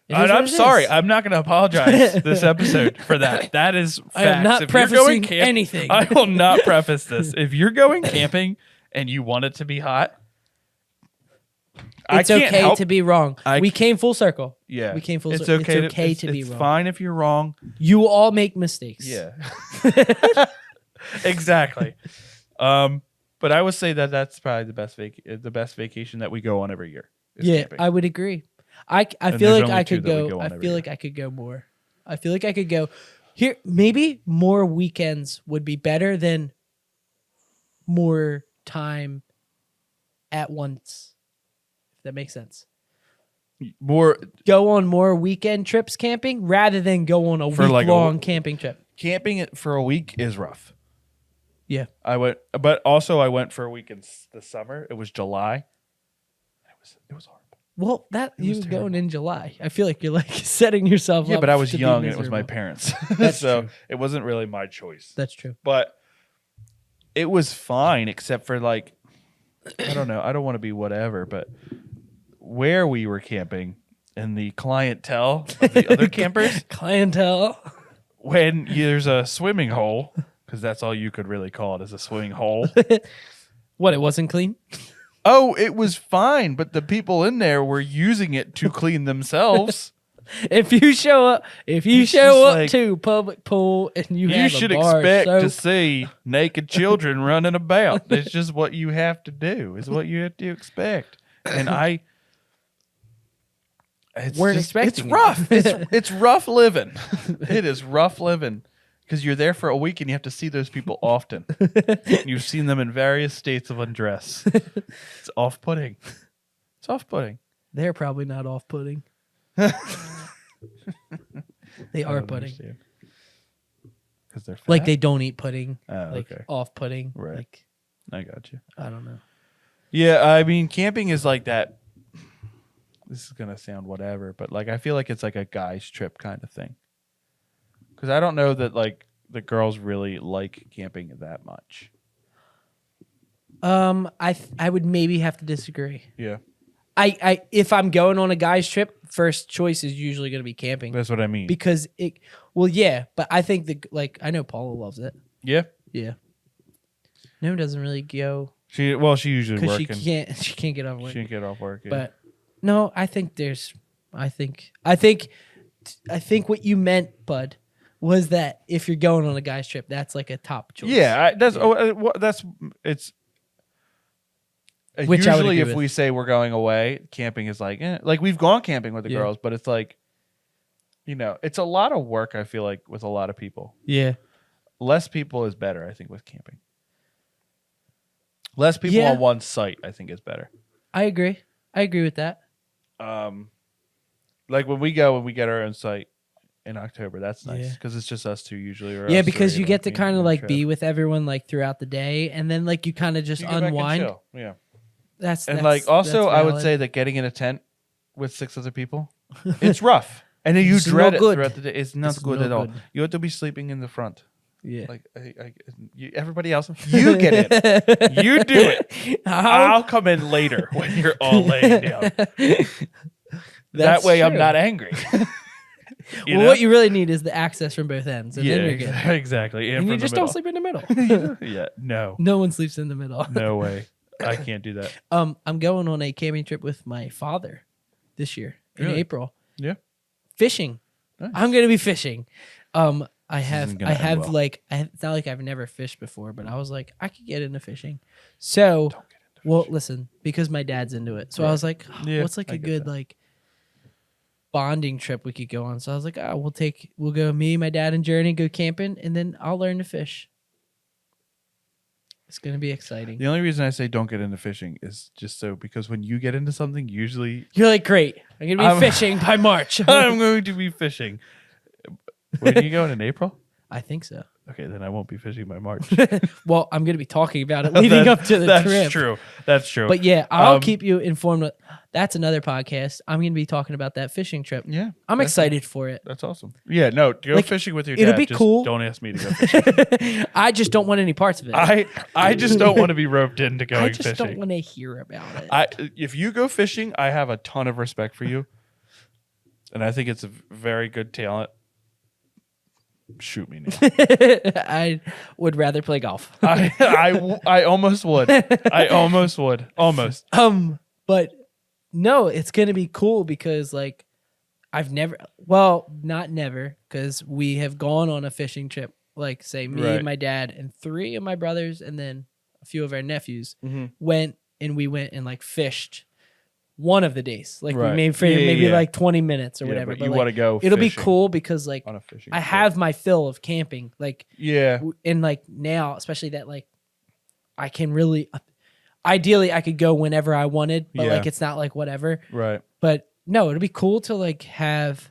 But, I'm sorry. I'm not going to apologize this episode for that. That is facts. I am not prefacing anything. I will not preface this. If you're going camping and you want it to be hot, it's okay to be wrong. We came full circle. Yeah. We came full circle. It's okay to be wrong. It's fine if you're wrong. You all make mistakes. Yeah. Exactly. But I would say that that's probably the best vacation that we go on every year. Yeah, camping. I would agree. I feel like I could go. I feel like I could go more. I feel like I could go here. Maybe more weekends would be better than more time at once. If that makes sense. Go on more weekend trips camping rather than go on a week-long camping trip. Camping for a week is rough. Yeah. I went for a week in the summer. It was July. It was horrible. Well, you going in July. I feel like you're like setting yourself up. Yeah, but I was young and it was my parents. So true. It wasn't really my choice. That's true. But it was fine except for like, I don't know. I don't want to be whatever, but where we were camping and the clientele of the other campers. Clientele. When there's a swimming hole, because that's all you could really call it, is a swimming hole. What, it wasn't clean? Oh, it was fine, but the people in there were using it to clean themselves. If you show up to public pool and you should expect to see naked children running about. That's just what you have to do. Is what you have to expect. And it's rough. It's rough living. It is rough living because you're there for a week and you have to see those people often. You've seen them in various states of undress. It's off-putting. It's off-putting. They're probably not off-putting. They are pudding. Because they're fat? Like they don't eat pudding. Oh, like okay. Off-putting. Right. Like, I got you. I don't know. Yeah, I mean, camping is like that. This is going to sound whatever, but like I feel like it's like a guy's trip kind of thing. Because I don't know that like the girls really like camping that much. I would maybe have to disagree. Yeah. I if I'm going on a guy's trip, first choice is usually going to be camping. That's what I mean. Because but I think I know Paula loves it. Yeah. Yeah. No, doesn't really go. She usually working. She can't get off work. She can't get off work. Yeah. But no, I think what you meant, Bud, was that if you're going on a guy's trip, that's like a top choice. Yeah, it's. Which usually, if we say we're going away, camping is like, like we've gone camping with the girls, but it's like, it's a lot of work. I feel like with a lot of people. Yeah, less people is better. I think with camping, less people on one site, I think is better. I agree with that. Like when we get our own site in October, that's nice because it's just us two usually. Yeah, because you get to kind of like be with everyone like throughout the day, and then like you kind of just unwind. Yeah. That's also I would say that getting in a tent with 6 other people, it's rough, and then you dread it throughout the day. It's not good at all. You have to be sleeping in the front. Yeah, like everybody else, you get in, you do it. I'll come in later when you're all laying down. That way, I'm not angry. What you really need is the access from both ends. And then you're good. Exactly. And you just don't sleep in the middle. Yeah, no. No one sleeps in the middle. No way. I can't do that. I'm going on a camping trip with my father this year in April. Yeah. Fishing. Nice. I'm going to be fishing. It's not like I've never fished before, but I was like, I could get into fishing. So, listen, because my dad's into it. So I was like, what's like a good like bonding trip we could go on? So I was like, we'll go me, my dad, and Journey go camping, and then I'll learn to fish. It's going to be exciting. The only reason I say don't get into fishing is just because when you get into something, usually you're like, great, I'm going to be fishing by March. I'm going to be fishing. When are you going in April? I think so. Okay, then I won't be fishing by March. Well, I'm going to be talking about it leading up to the trip. That's true. But yeah, I'll keep you informed. That's another podcast. I'm going to be talking about that fishing trip. Yeah. I'm excited for it. That's awesome. Yeah, no, go fishing with your dad. It'll be cool. Don't ask me to go fishing. I just don't want any parts of it. I just don't want to be roped into going fishing. I just don't want to hear about it. If you go fishing, I have a ton of respect for you. And I think it's a very good talent. shoot me now. I would rather play golf. I almost would. I almost would. Almost. But no, it's gonna be cool because like I've never, well, not never, because we have gone on a fishing trip. Like say me and my dad and 3 of my brothers and then a few of our nephews went and like fished one of the days. Like we maybe like 20 minutes or whatever. But you want to go it'll fishing be cool because like on a fishing I trip. have my fill of camping. Like yeah. And like now, especially that like I can really ideally I could go whenever I wanted, but like it's not like whatever. Right. But no, it'll be cool to like have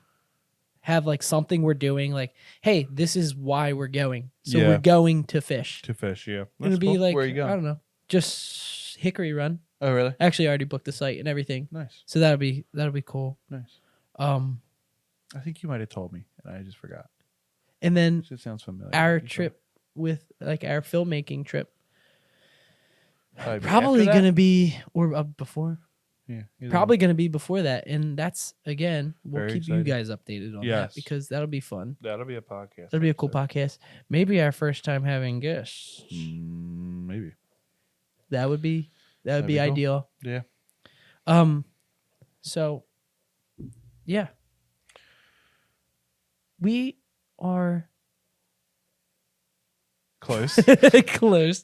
like something we're doing like, hey, this is why we're going. So we're going to fish. To fish, yeah. That's It'll be cool. like, where are you going? I don't know, just Hickory Run. Oh, really? Actually, I already booked the site and everything. Nice. So that'll be cool. Nice. I think you might have told me and I just forgot. And then it sounds familiar. Our trip with like our filmmaking trip. Probably probably going to be or before. Yeah. Probably going to be before that. And that's, again, we'll Very keep exciting. you guys updated on that because that'll be fun. That'll be a podcast. That'll be a cool podcast. Maybe our first time having guests. Maybe. That would be That'd be cool. ideal. Yeah. So, yeah. We are close. close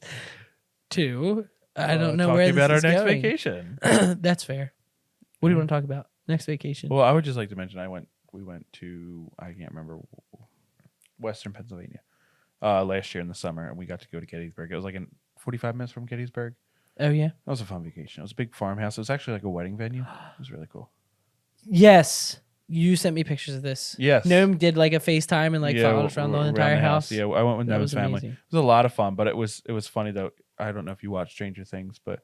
to... I don't know where this about our is next going. Vacation. That's fair. What do you want to talk about? Next vacation. Well, I would just like to mention we went to, I can't remember, Western Pennsylvania last year in the summer, and we got to go to Gettysburg. It was like 45 minutes from Gettysburg. Oh, yeah? That was a fun vacation. It was a big farmhouse. It was actually like a wedding venue. It was really cool. Yes. You sent me pictures of this. Yes. Gnome did like a FaceTime and like followed us around the entire house. Yeah, I went with Gnome's family. Amazing. It was a lot of fun, but it was funny though. I don't know if you watch Stranger Things, but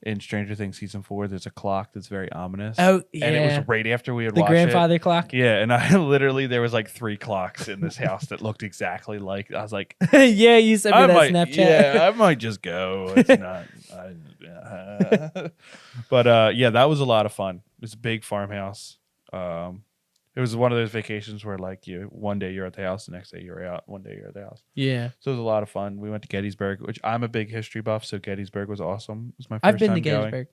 in Stranger Things season 4, there's a clock that's very ominous. Oh, yeah. And it was right after we had the watched grandfather clock. Yeah, and I literally there was like 3 clocks in this house that looked exactly like. I was like, yeah, you sent me that Snapchat. Yeah, I might just go. It's not. But yeah, that was a lot of fun. It was a big farmhouse. It was one of those vacations where like one day you're at the house, the next day you're out, one day you're at the house. Yeah. So it was a lot of fun. We went to Gettysburg, which I'm a big history buff, so Gettysburg was awesome. It was my first time I've been to Gettysburg.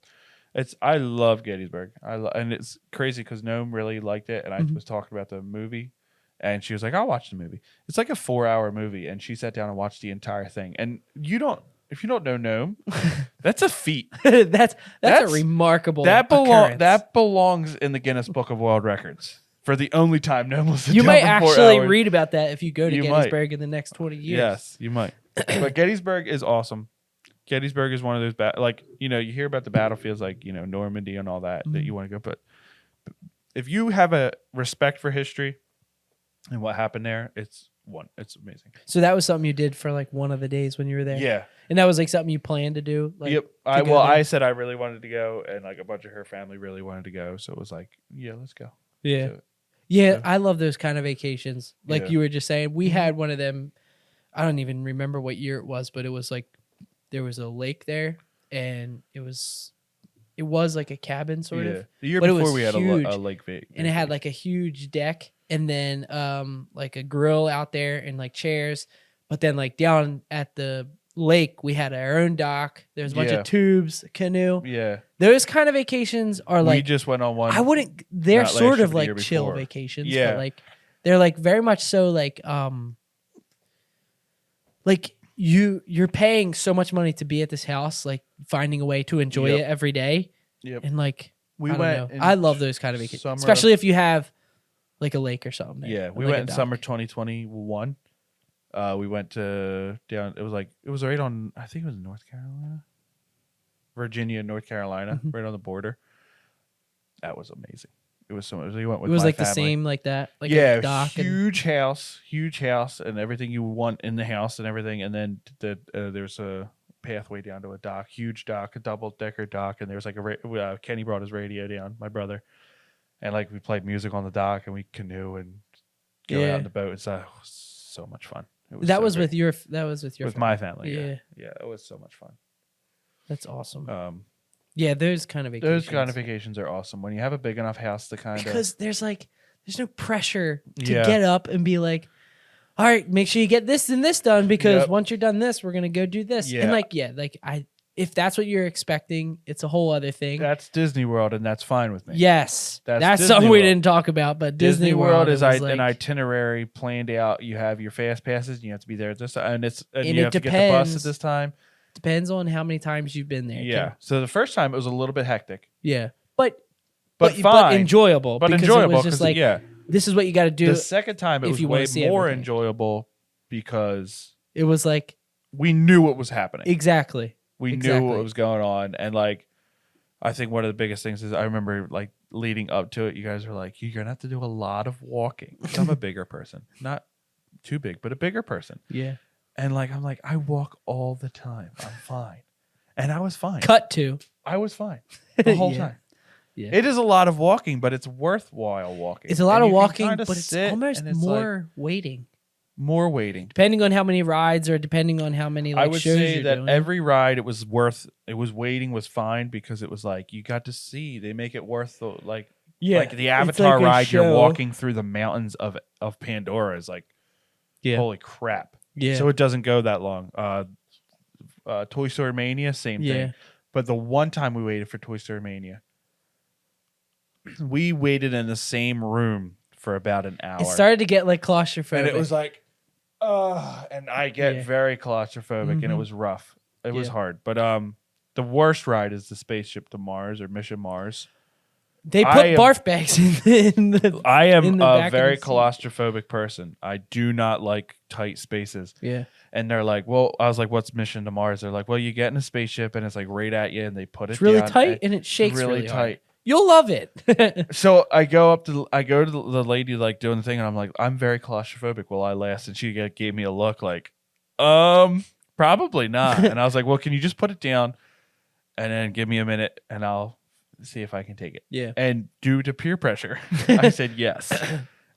I love Gettysburg. And it's crazy because Gnome really liked it, and I was talking about the movie, and she was like, "I'll watch the movie." It's like a 4-hour movie, and she sat down and watched the entire thing. And if you don't know Gnome, that's a feat. that's a remarkable occurrence. That belongs in the Guinness Book of World Records. For the only time no one You might actually read about that if you go to Gettysburg in the next 20 years. Yes, you might. But Gettysburg is awesome. Gettysburg is one of those like you hear about the battlefields like Normandy and all that you want to go. But if you have a respect for history and what happened there, it's amazing. So that was something you did for like one of the days when you were there. Yeah, and that was like something you planned to do. Like, yep. I said I really wanted to go, and like a bunch of her family really wanted to go, so it was like, yeah, let's go. Yeah. Yeah, I love those kind of vacations. Like you were just saying, we had one of them. I don't even remember what year it was, but it was like there was a lake there, and it was like a cabin sort of. The year before we had a lake vacation, and it had like a huge deck, and then like a grill out there and like chairs. But then like down at the lake, we had our own dock. There's a bunch of tubes, canoe. Yeah. Those kind of vacations are like... We just went on one. I wouldn't... They're sort of like chill vacations. Yeah. But like, they're like very much so like... Like you're paying so much money to be at this house, like finding a way to enjoy it every day. Yep. And like... I love those kind of vacations. Especially if you have like a lake or something. There, yeah. We like went in summer 2021. We went to down. It was right on. I think it was North Carolina, Virginia, North Carolina, right on the border. That was amazing. It was so much. We went with. It was my like family. The same like that. Like a dock huge house, and everything you want in the house and everything. And then there's a pathway down to a dock, huge dock, a double-decker dock, and there's like Kenny brought his radio down, my brother, and like we played music on the dock, and we canoe and go out in the boat. It's so much fun. That was with your my family. Yeah, it was so much fun. That's awesome. Yeah, those kind of vacations are awesome when you have a big enough house to kind of, because there's no pressure to get up and be like, all right, make sure you get this and this done because once you're done this, we're gonna go do this. Yeah. And like, if that's what you're expecting, it's a whole other thing. That's Disney World, and that's fine with me. Yes, that's Disney something we World. Didn't talk about. But Disney World is an itinerary planned out. You have your fast passes, and you have to be there at this time, and you have to get the bus at this time. Depends on how many times you've been there. Yeah. So the first time it was a little bit hectic. Yeah, but fine, but enjoyable. But because enjoyable. It was just like, this is what you got to do. The second time it was way more enjoyable because it was like we knew what was happening. Exactly. We knew what was going on, and like, I think one of the biggest things is I remember like leading up to it, you guys were like, "You're gonna have to do a lot of walking." I'm a bigger person, not too big, but a bigger person. Yeah. And like, I'm like, I walk all the time. I'm fine, and I was fine. Cut to. I was fine the whole time. Yeah. It is a lot of walking, but it's worthwhile walking. It's a lot of walking, but it's almost more waiting. More waiting, depending on how many rides or depending on how many. Like, I would say that every ride it was waiting was fine because it was like you got to see. They make it worth the like the Avatar ride. You're walking through the mountains of Pandora is like, holy crap. Yeah. So it doesn't go that long. Toy Story Mania, same thing. But the one time we waited for Toy Story Mania, we waited in the same room for about an hour. It started to get like claustrophobic, and it was like. And I get very claustrophobic, and it was rough. It was hard. But the worst ride is the spaceship to Mars or Mission Mars. They put barf bags in the. I am a very claustrophobic person. I do not like tight spaces. Yeah. And they're like, well, I was like, what's Mission to Mars? They're like, well, you get in a spaceship, and it's like right at you, and they put it's really tight, and it shakes really tight. Hard. You'll love it. So I go to the lady like doing the thing, and I'm like, I'm very claustrophobic. Will I last? And she gave me a look like, probably not. And I was like, well, can you just put it down, and then give me a minute, and I'll see if I can take it. Yeah. And due to peer pressure, I said yes.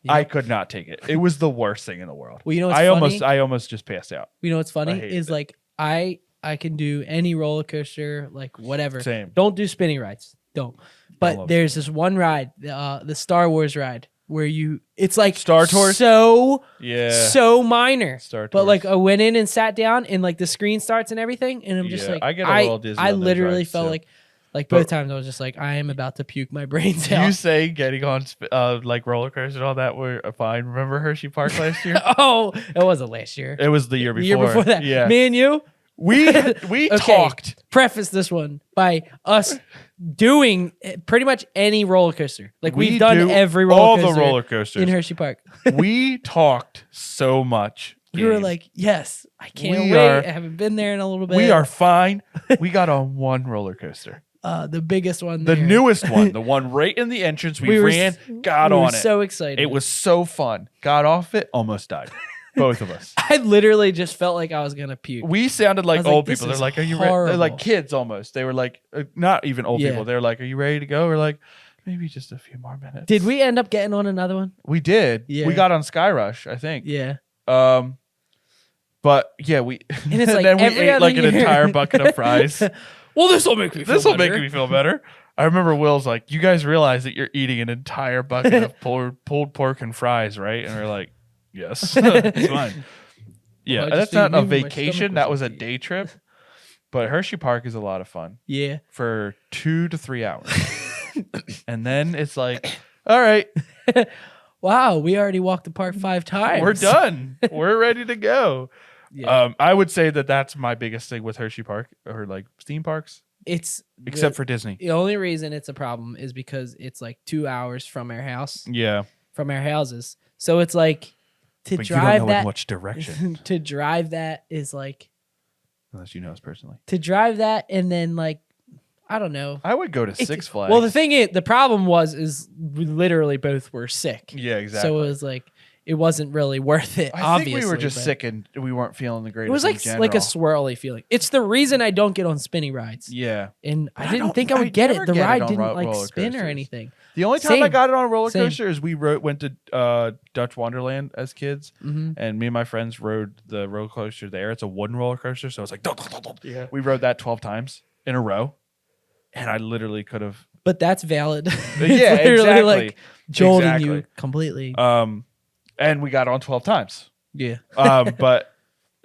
Yeah. I could not take it. It was the worst thing in the world. Well, you know what's funny? I almost just passed out. You know what's funny is like I can do any roller coaster, like whatever. Same. Don't do spinning rides. Don't. But there's this one ride, the Star Wars ride, where it's like Star Tours. So minor. Star Tours. But like I went in and sat down, and like the screen starts and everything, and I'm just like, I get a little dizzy. I literally felt like both times I was just like, I am about to puke my brains out. You say getting on like roller coasters and all that were fine. Remember Hershey Park last year? Oh, it wasn't last year. It was the year before. The year before that. Yeah. Me and you. We talked. Preface this one by us doing pretty much any roller coaster. Like we've done every roller coaster. All the roller coasters in Hershey Park. We talked so much. We were like, yes, I can't wait. I haven't been there in a little bit. We are fine. We got on one roller coaster. The biggest one. The newest one. The one right in the entrance. We ran, got on it. So excited. It was so fun. Got off it, almost died. Both of us. I literally just felt like I was gonna puke. We sounded like old people. They're like, "Are you ready?" They're like kids almost. They were like, not even old people. They're like, "Are you ready to go?" We're like, maybe just a few more minutes. Did we end up getting on another one? We did. Yeah. We got on Sky Rush, I think. Yeah. But yeah, we and it's like then we ate like an entire bucket of fries. Well, this will make me feel better. This will make me feel better. I remember Will's like, "You guys realize that you're eating an entire bucket of pulled pork and fries, right?" And we're like, "Yes, it's fine." Yeah, well, that's not a vacation. That was a day trip. But Hershey Park is a lot of fun. Yeah. For 2 to 3 hours. And then it's like, all right. Wow, we already walked the park 5 times. We're done. We're ready to go. Yeah. I would say that that's my biggest thing with Hershey Park or like theme parks. Except for Disney. The only reason it's a problem is because it's like 2 hours from our house. Yeah. From our houses. So it's like but you don't know in which direction. To drive that is like, unless you know us personally. To drive that and then like, I don't know. I would go to Six Flags. Well, the problem is we literally both were sick. Yeah, exactly. So it was like, it wasn't really worth it. I think we were just sick and we weren't feeling the greatest. It was like a swirly feeling. It's the reason I don't get on spinning rides. Yeah, and I didn't think I would get it. The ride didn't like spin or anything. The only time I got it on a roller coaster is we went to Dutch Wonderland as kids, and me and my friends rode the roller coaster there. It's a wooden roller coaster, so it's like yeah. We rode that 12 times in a row, and I literally could have. But that's valid. Yeah, exactly. Like jolting you completely. And we got on 12 times. Yeah. But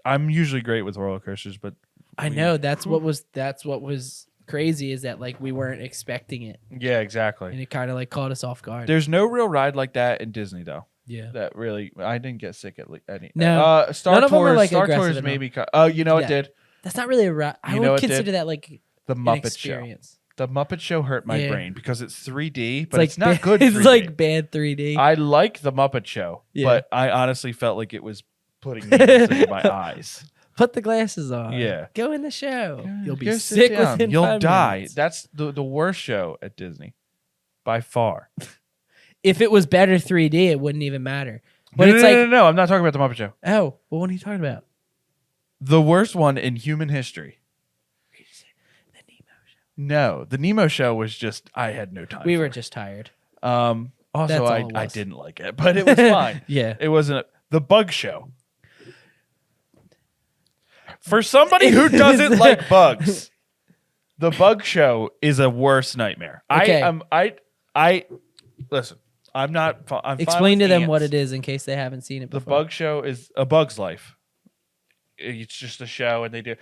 I'm usually great with roller coasters, but I know that's what was crazy is that like we weren't expecting it. Yeah, exactly. And it kind of like caught us off guard. There's no real ride like that in Disney though. Yeah. That really, I didn't get sick at any. No. Star None of them are, Tours. like, Star aggressive Tours enough. maybe. Oh, you know it did. That's not really a ride. I would consider that like the an Muppet Show. experience. The Muppet Show hurt my brain because it's 3D, but like it's not good 3D. It's like bad 3D. I like the Muppet Show, but I honestly felt like it was putting needles in my eyes. Put the glasses on. Yeah. Go in the show. You'll be Go sick sit down. within You'll 5 die. minutes. That's the worst show at Disney, by far. If it was better 3D, it wouldn't even matter. But No. I'm not talking about the Muppet Show. Oh, well, what are you talking about? The worst one in human history. The Nemo Show. No, the Nemo Show was just I had no time. We were just tired. Also, all I didn't like it, but it was fine. Yeah, it wasn't the Bug Show. For somebody who doesn't like bugs, the Bug Show is a worse nightmare. Okay. I listen. I'm not. I'm Explain to them ants. what it is in case they haven't seen it before. The Bug Show is A Bug's Life. It's just a show, and they do,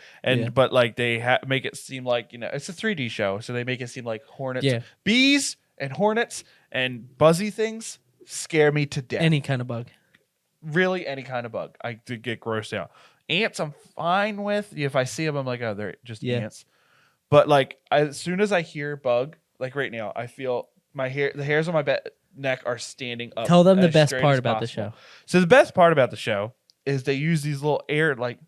but like they make it seem like it's a 3D show, so they make it seem like hornets, bees, and hornets and buzzy things scare me to death. Any kind of bug, really, any kind of bug. I do get grossed out. Ants, I'm fine with. If I see them, I'm like, oh, they're just ants. But like, as soon as I hear bug, like right now, I feel the hairs on my neck are standing up. Tell them the best part about the show. So the best part about the show is they use these little air like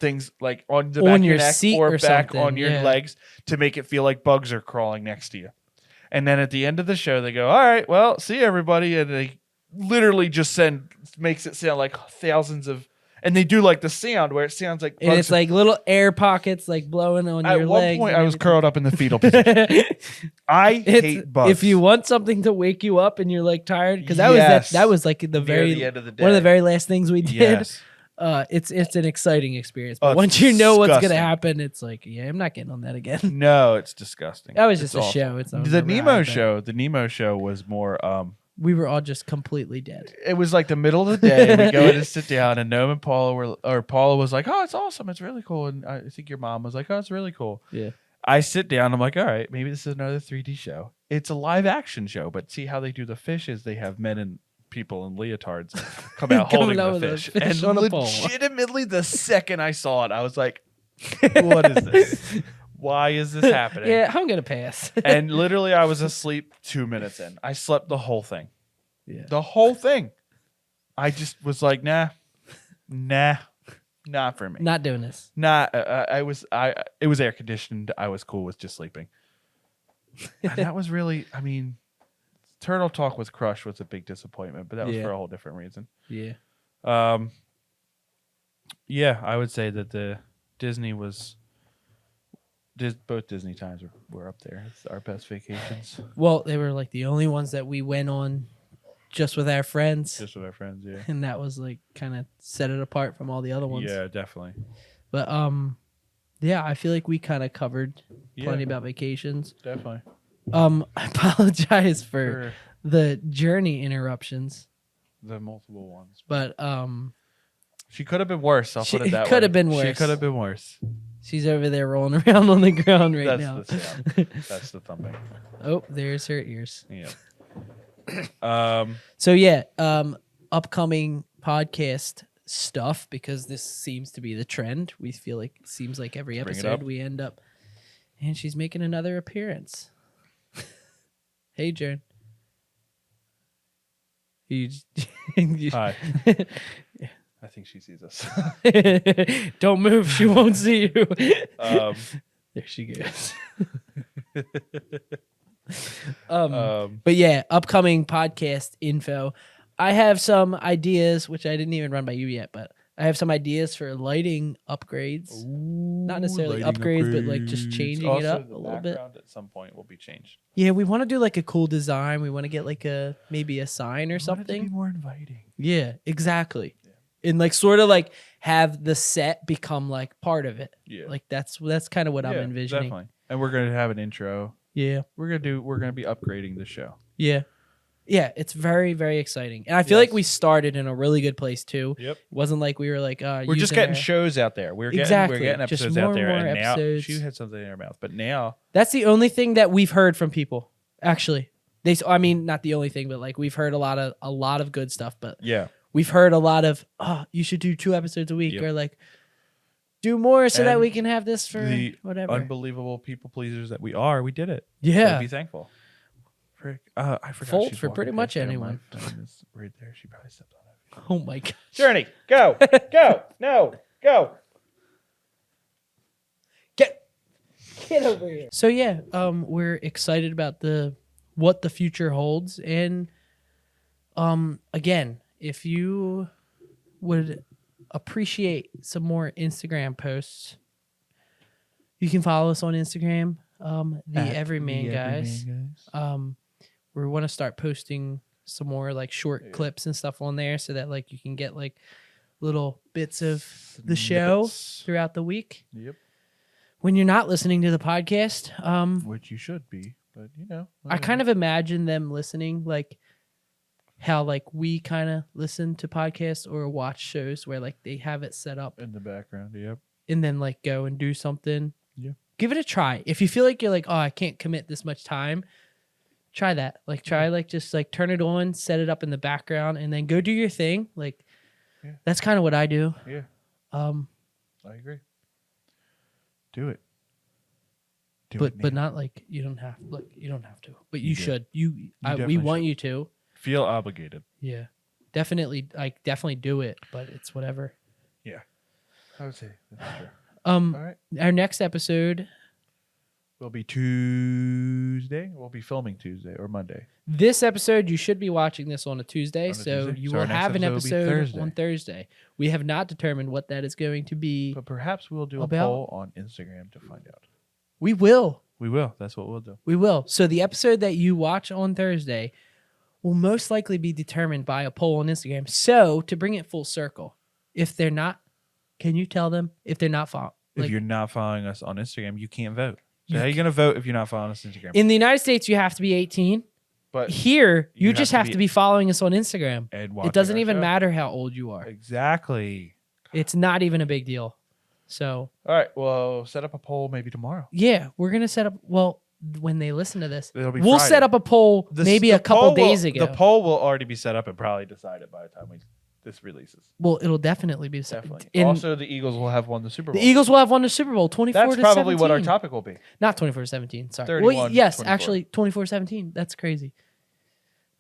things like on the back of your neck or back on your legs to make it feel like bugs are crawling next to you. And then at the end of the show, they go, all right, well, see everybody. And they literally just makes it sound like thousands of, and they do like the sound where it sounds like bugs. And it's like little air pockets like blowing on your legs. At one point, I was curled up in the fetal position. I hate bugs. If you want something to wake you up and you're like tired, because that was like the end of the day. One of the very last things we did. Yes. It's an exciting experience. But once you know what's gonna happen, it's like, I'm not getting on that again. No, it's disgusting. That was just a show. It's not the Nemo show. The Nemo show was more. We were all just completely dead. It was like the middle of the day. We go in and sit down, and Noam and Paula was like, "Oh, it's awesome. It's really cool." And I think your mom was like, "Oh, it's really cool." Yeah. I sit down. I'm like, "All right, maybe this is another 3D show. It's a live action show, but see how they do the fishes? They have men and people in leotards come out holding the fish. And on legitimately, the second I saw it, I was like, "What is this? Why is this happening?" Yeah, I'm gonna pass. And literally, I was asleep 2 minutes in. I slept the whole thing. Yeah, the whole thing. I just was like, nah, not for me. Not doing this. It was air conditioned. I was cool with just sleeping. And that was really, I mean, Turtle Talk with Crush was a big disappointment, but that was for a whole different reason. Yeah. Yeah, I would say that the Disney was. Both Disney times were up there. It's our best vacations. Well, they were like the only ones that we went on just with our friends. Just with our friends, yeah. And that was like kind of set it apart from all the other ones. Yeah, definitely. But yeah, I feel like we kind of covered plenty about vacations. Definitely. I apologize for the journey interruptions. The multiple ones. But she could have been worse. I'll put it that way. She could have been worse. She could have been worse. She's over there rolling around on the ground right now. That's the sound. That's the thumping. Oh, there's her ears. Yeah. So yeah, upcoming podcast stuff, because this seems to be the trend. We feel like it seems like every episode we end up, and she's making another appearance. Hey, Jern. Hi. I think she sees us. Don't move. She won't see you. There she goes. But yeah, upcoming podcast info. I have some ideas, which I didn't even run by you yet, but I have some ideas for lighting upgrades. Ooh, not necessarily upgrades, but like just changing it up a little bit. At some point will be changed. Yeah, we want to do like a cool design. We want to get like maybe a sign or something. Want it to be more inviting. Yeah, exactly. And like sort of like have the set become like part of it. Yeah. Like that's kind of what I'm envisioning. Definitely. And we're gonna have an intro. Yeah. We're gonna be upgrading the show. Yeah. Yeah, it's very, very exciting. And I feel like we started in a really good place too. Yep. It wasn't like we were like, we're just getting shows out there. We're getting episodes out there. And now she had something in her mouth. But now that's the only thing that we've heard from people. Actually. I mean, not the only thing, but like we've heard a lot of good stuff. But yeah. We've heard a lot of, you should do 2 episodes a week, or like do more so that we can have this for the whatever. Unbelievable people pleasers that we are. We did it. Yeah. So be thankful. I forgot. Fold for pretty much anyone. Right there. She probably stepped on it. Oh my gosh. Journey, go. Go. No. Go. Get over here. So yeah, we're excited about what the future holds. And again, if you would appreciate some more Instagram posts, you can follow us on Instagram, the Everyman Guys. We want to start posting some more like short clips and stuff on there so that like you can get like little bits of the show throughout the week. Yep. When you're not listening to the podcast, which you should be, but you know, I kind of imagine them listening like how like we kind of listen to podcasts or watch shows where like they have it set up in the background. Yep. And then like go and do something. Yeah. Give it a try. If you feel like you're like, oh, I can't commit this much time, try that. Like try like just like turn it on, set it up in the background, and then go do your thing. Like that's kind of what I do. Yeah. I agree. Do it. But not like you don't have to. But you should. We want you to. Feel obligated. Yeah. Definitely do it, but it's whatever. Yeah. I would say that's true. All right. Our next episode will be Tuesday. We'll be filming Tuesday or Monday. This episode, you should be watching this on a Tuesday, you will have an episode on Thursday. We have not determined what that is going to be. But perhaps we'll do a poll on Instagram to find out. We will. We will. That's what we'll do. We will. So the episode that you watch on Thursday will most likely be determined by a poll on Instagram. So to bring it full circle, if they're not, can you tell them if they're not following? If you're not following us on Instagram, you can't vote. So how are you going to vote if you're not following us on Instagram? In the United States, you have to be 18. But here, you just have to be following us on Instagram. It doesn't even matter how old you are. Exactly. It's not even a big deal. So. All right. Well, set up a poll maybe tomorrow. Yeah, we're going to set up. Well, when they listen to this, we'll Friday. Set up a poll maybe a couple days ago. The poll will already be set up and probably decided by the time this releases. Well, it'll definitely be definitely. Also, the Eagles will have won the Super Bowl. The Eagles will have won the Super Bowl 24-17. That's probably what our topic will be. Not 24-17. Sorry. 31, well, yes, 24. Actually 24-17. That's crazy.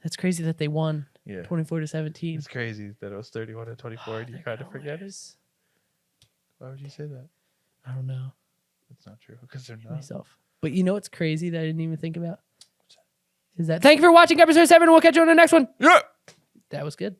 That's crazy that they won 24-17. It's crazy that it was 31-24 and you kind of forget it. Why would you say that? I don't know. That's not true because they're not. Myself. But you know what's crazy that I didn't even think about? Is that thank you for watching episode 7. We'll catch you on the next one. Yeah. That was good.